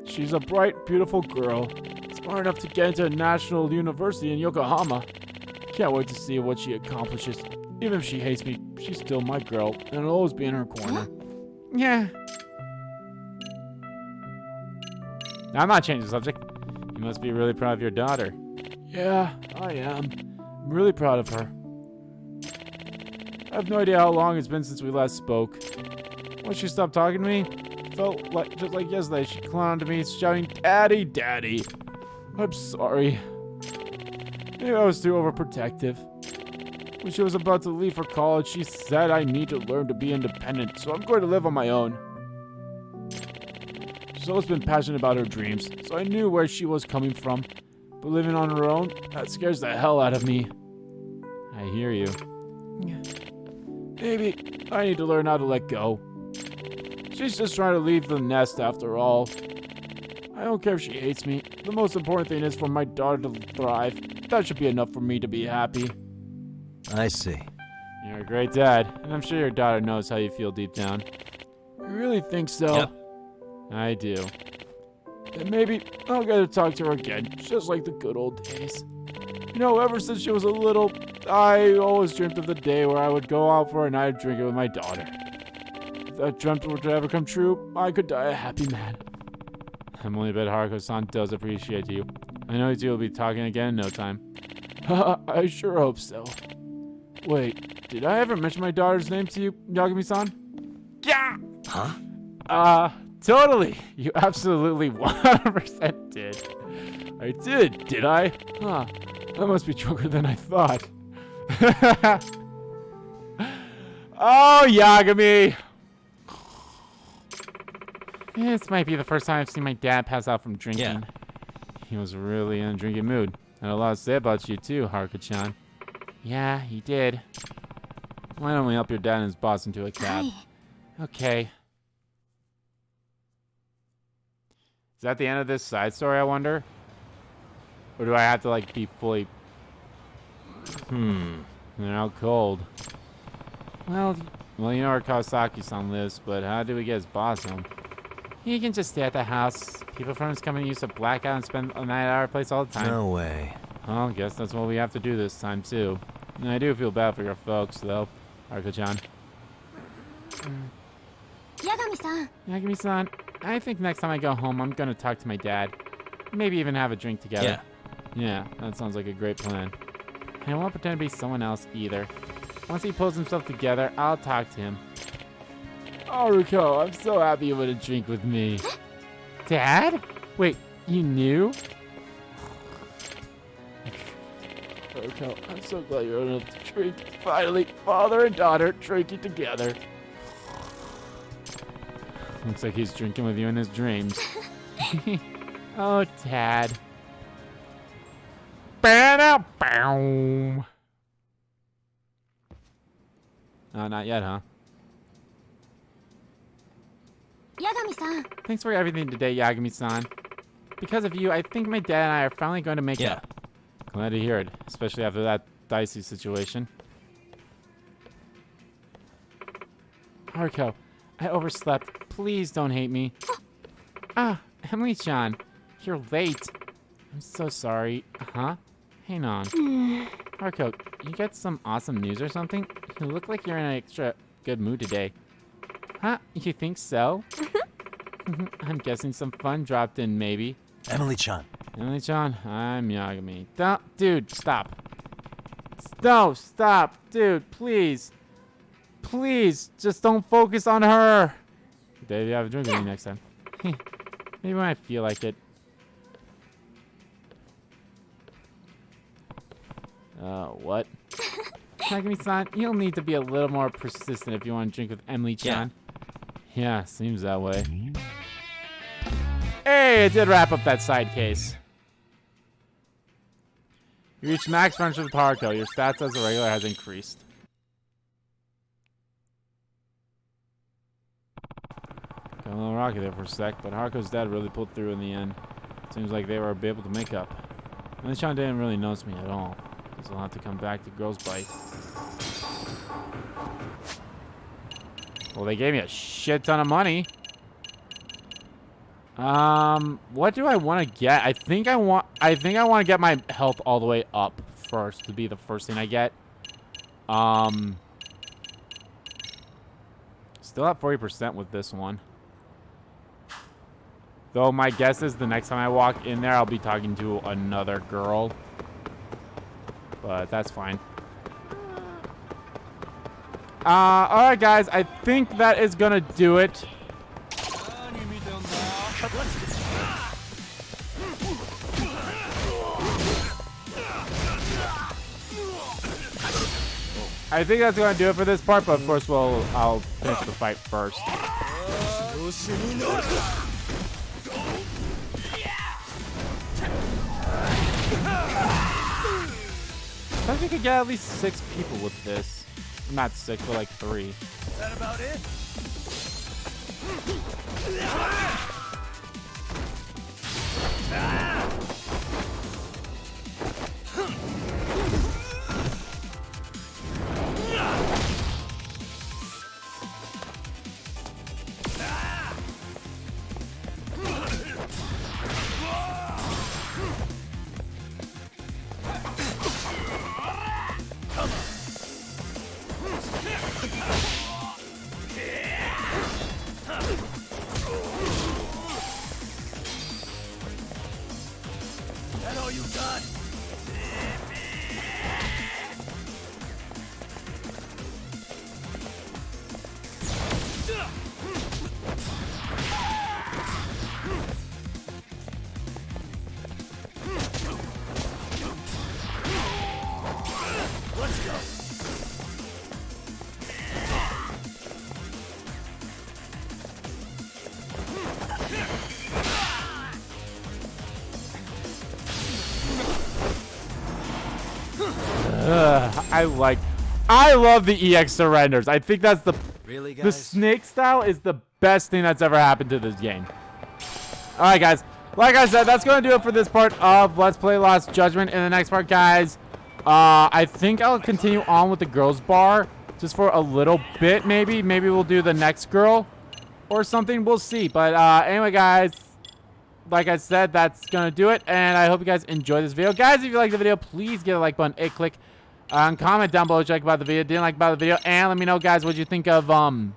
[SPEAKER 1] she's a bright, beautiful girl. Smart enough to get into a national university in Yokohama. Can't wait to see what she accomplishes. Even if she hates me, she's still my girl, and I'll always be in her corner. Yeah. Now, I'm not changing the subject. You must be really proud of your daughter. Yeah, I am. I'm really proud of her. I have no idea how long it's been since we last spoke. Once she stopped talking to me, it felt like just like yesterday, she clung onto me, shouting, "Daddy, Daddy." I'm sorry. Maybe I was too overprotective. When she was about to leave for college, she said I need to learn to be independent, so I'm going to live on my own. She's always been passionate about her dreams, so I knew where she was coming from. But living on her own, that scares the hell out of me. I hear you. Maybe I need to learn how to let go. She's just trying to leave the nest after all. I don't care if she hates me. The most important thing is for my daughter to thrive. That should be enough for me to be happy.
[SPEAKER 2] I see.
[SPEAKER 1] You're a great dad, and I'm sure your daughter knows how you feel deep down. You really think so?
[SPEAKER 2] Yep.
[SPEAKER 1] I do. And maybe I'll get to talk to her again, just like the good old days. You know, ever since she was a little, I always dreamt of the day where I would go out for a night of drinking with my daughter. If that dream were to ever come true, I could die a happy man. I'm only bet Haruko-san does appreciate you. I know you two will be talking again in no time. I sure hope so. Wait, did I ever mention my daughter's name to you, Yagami-san? Yeah!
[SPEAKER 2] Huh?
[SPEAKER 1] Totally. You absolutely 100% did. I did I? Huh. I must be drunker than I thought. Oh, Yagami! This might be the first time I've seen my dad pass out from drinking.
[SPEAKER 2] Yeah.
[SPEAKER 1] He was really in a drinking mood. Had a lot to say about you too, Haruka-chan. Yeah, he did. Why don't we help your dad and his boss into a cab? Okay. Is that the end of this side story, I wonder? Or do I have to, like, be fully... They're out cold. Well, you know where Kawasaki-san lives, but how do we get his boss home? He can just stay at the house. People from his company used to black out and spend a night at our place all the time.
[SPEAKER 2] No way.
[SPEAKER 1] Well, I guess that's what we have to do this time, too. And I do feel bad for your folks, though, Haruka-chan.
[SPEAKER 11] Yagami-san.
[SPEAKER 1] Yagami-san, I think next time I go home, I'm gonna talk to my dad. Maybe even have a drink together. Yeah, that sounds like a great plan. I won't pretend to be someone else either. Once he pulls himself together, I'll talk to him. Haruko, I'm so happy you want to drink with me. Dad? Wait, you knew? Haruko, I'm so glad you're old enough to drink. Finally, father and daughter drinking together. Looks like he's drinking with you in his dreams. Oh, Dad. Ba-da-boom. Oh, not yet, huh?
[SPEAKER 11] Yagami-san.
[SPEAKER 1] Thanks for everything today, Yagami-san. Because of you, I think my dad and I are finally going to make it. Glad to hear it, especially after that dicey situation. Haruko, I overslept. Please don't hate me. Emily-chan, you're late. I'm so sorry. Huh? Hang on. Haruko, you got some awesome news or something? You look like you're in an extra good mood today. Huh? You think so? I'm guessing some fun dropped in, maybe.
[SPEAKER 2] Emily-chan.
[SPEAKER 1] Emily-chan, I'm Yagami. Dude, stop. No, stop. Dude, please. Please, just don't focus on her. Maybe have a drink with me next time. Maybe when I feel like it. What? Yagami-san, you'll need to be a little more persistent if you want to drink with Emily-chan. Yeah, seems that way. Hey, it did wrap up that side case. You reached max friendship with Haruko. Your stats as a regular has increased. Got a little rocky there for a sec, but Haruko's dad really pulled through in the end. Seems like they were able to make up. Emily-chan didn't really notice me at all. Guess I'll have to come back to Girls Bite. Well, they gave me a shit ton of money. What do I want to get? I think I want to get my health all the way up first to be the first thing I get. Still at 40% with this one. Though my guess is the next time I walk in there, I'll be talking to another girl. but that's fine. Alright, guys. I think that is going to do it. I think that's going to do it for this part, but of course, I'll finish the fight first. I think we could get at least 6 people with this. Not 6, but like 3.
[SPEAKER 13] Is that about it? That all you got? Let's go.
[SPEAKER 1] I love the EX surrenders. I think that's the snake style is the best thing that's ever happened to this game. All right, guys. Like I said, that's going to do it for this part of Let's Play Lost Judgment. In the next part, guys, I think I'll continue on with the girls bar just for a little bit, maybe. Maybe we'll do the next girl or something. We'll see. But anyway, guys, like I said, that's going to do it. And I hope you guys enjoyed this video. Guys, if you liked the video, please give a like button, a click, and comment down below what you like about the video, didn't like about the video. And let me know, guys, what you think of the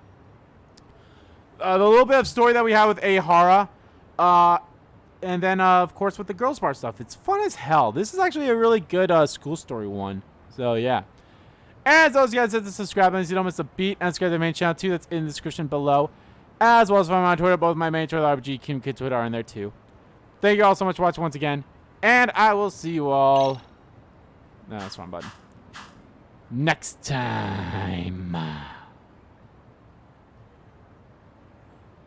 [SPEAKER 1] little bit of story that we have with Ahara. And then, of course, with the girls bar stuff. It's fun as hell. This is actually a really good school story one. So, yeah. As always, guys, hit the subscribe button so you don't miss a beat. And subscribe to the main channel, too. That's in the description below. As well as follow me on Twitter. Both my main Twitter, RPG, Kim Kid Twitter are in there, too. Thank you all so much for watching once again. And I will see you all... No, that's the wrong button. Next time.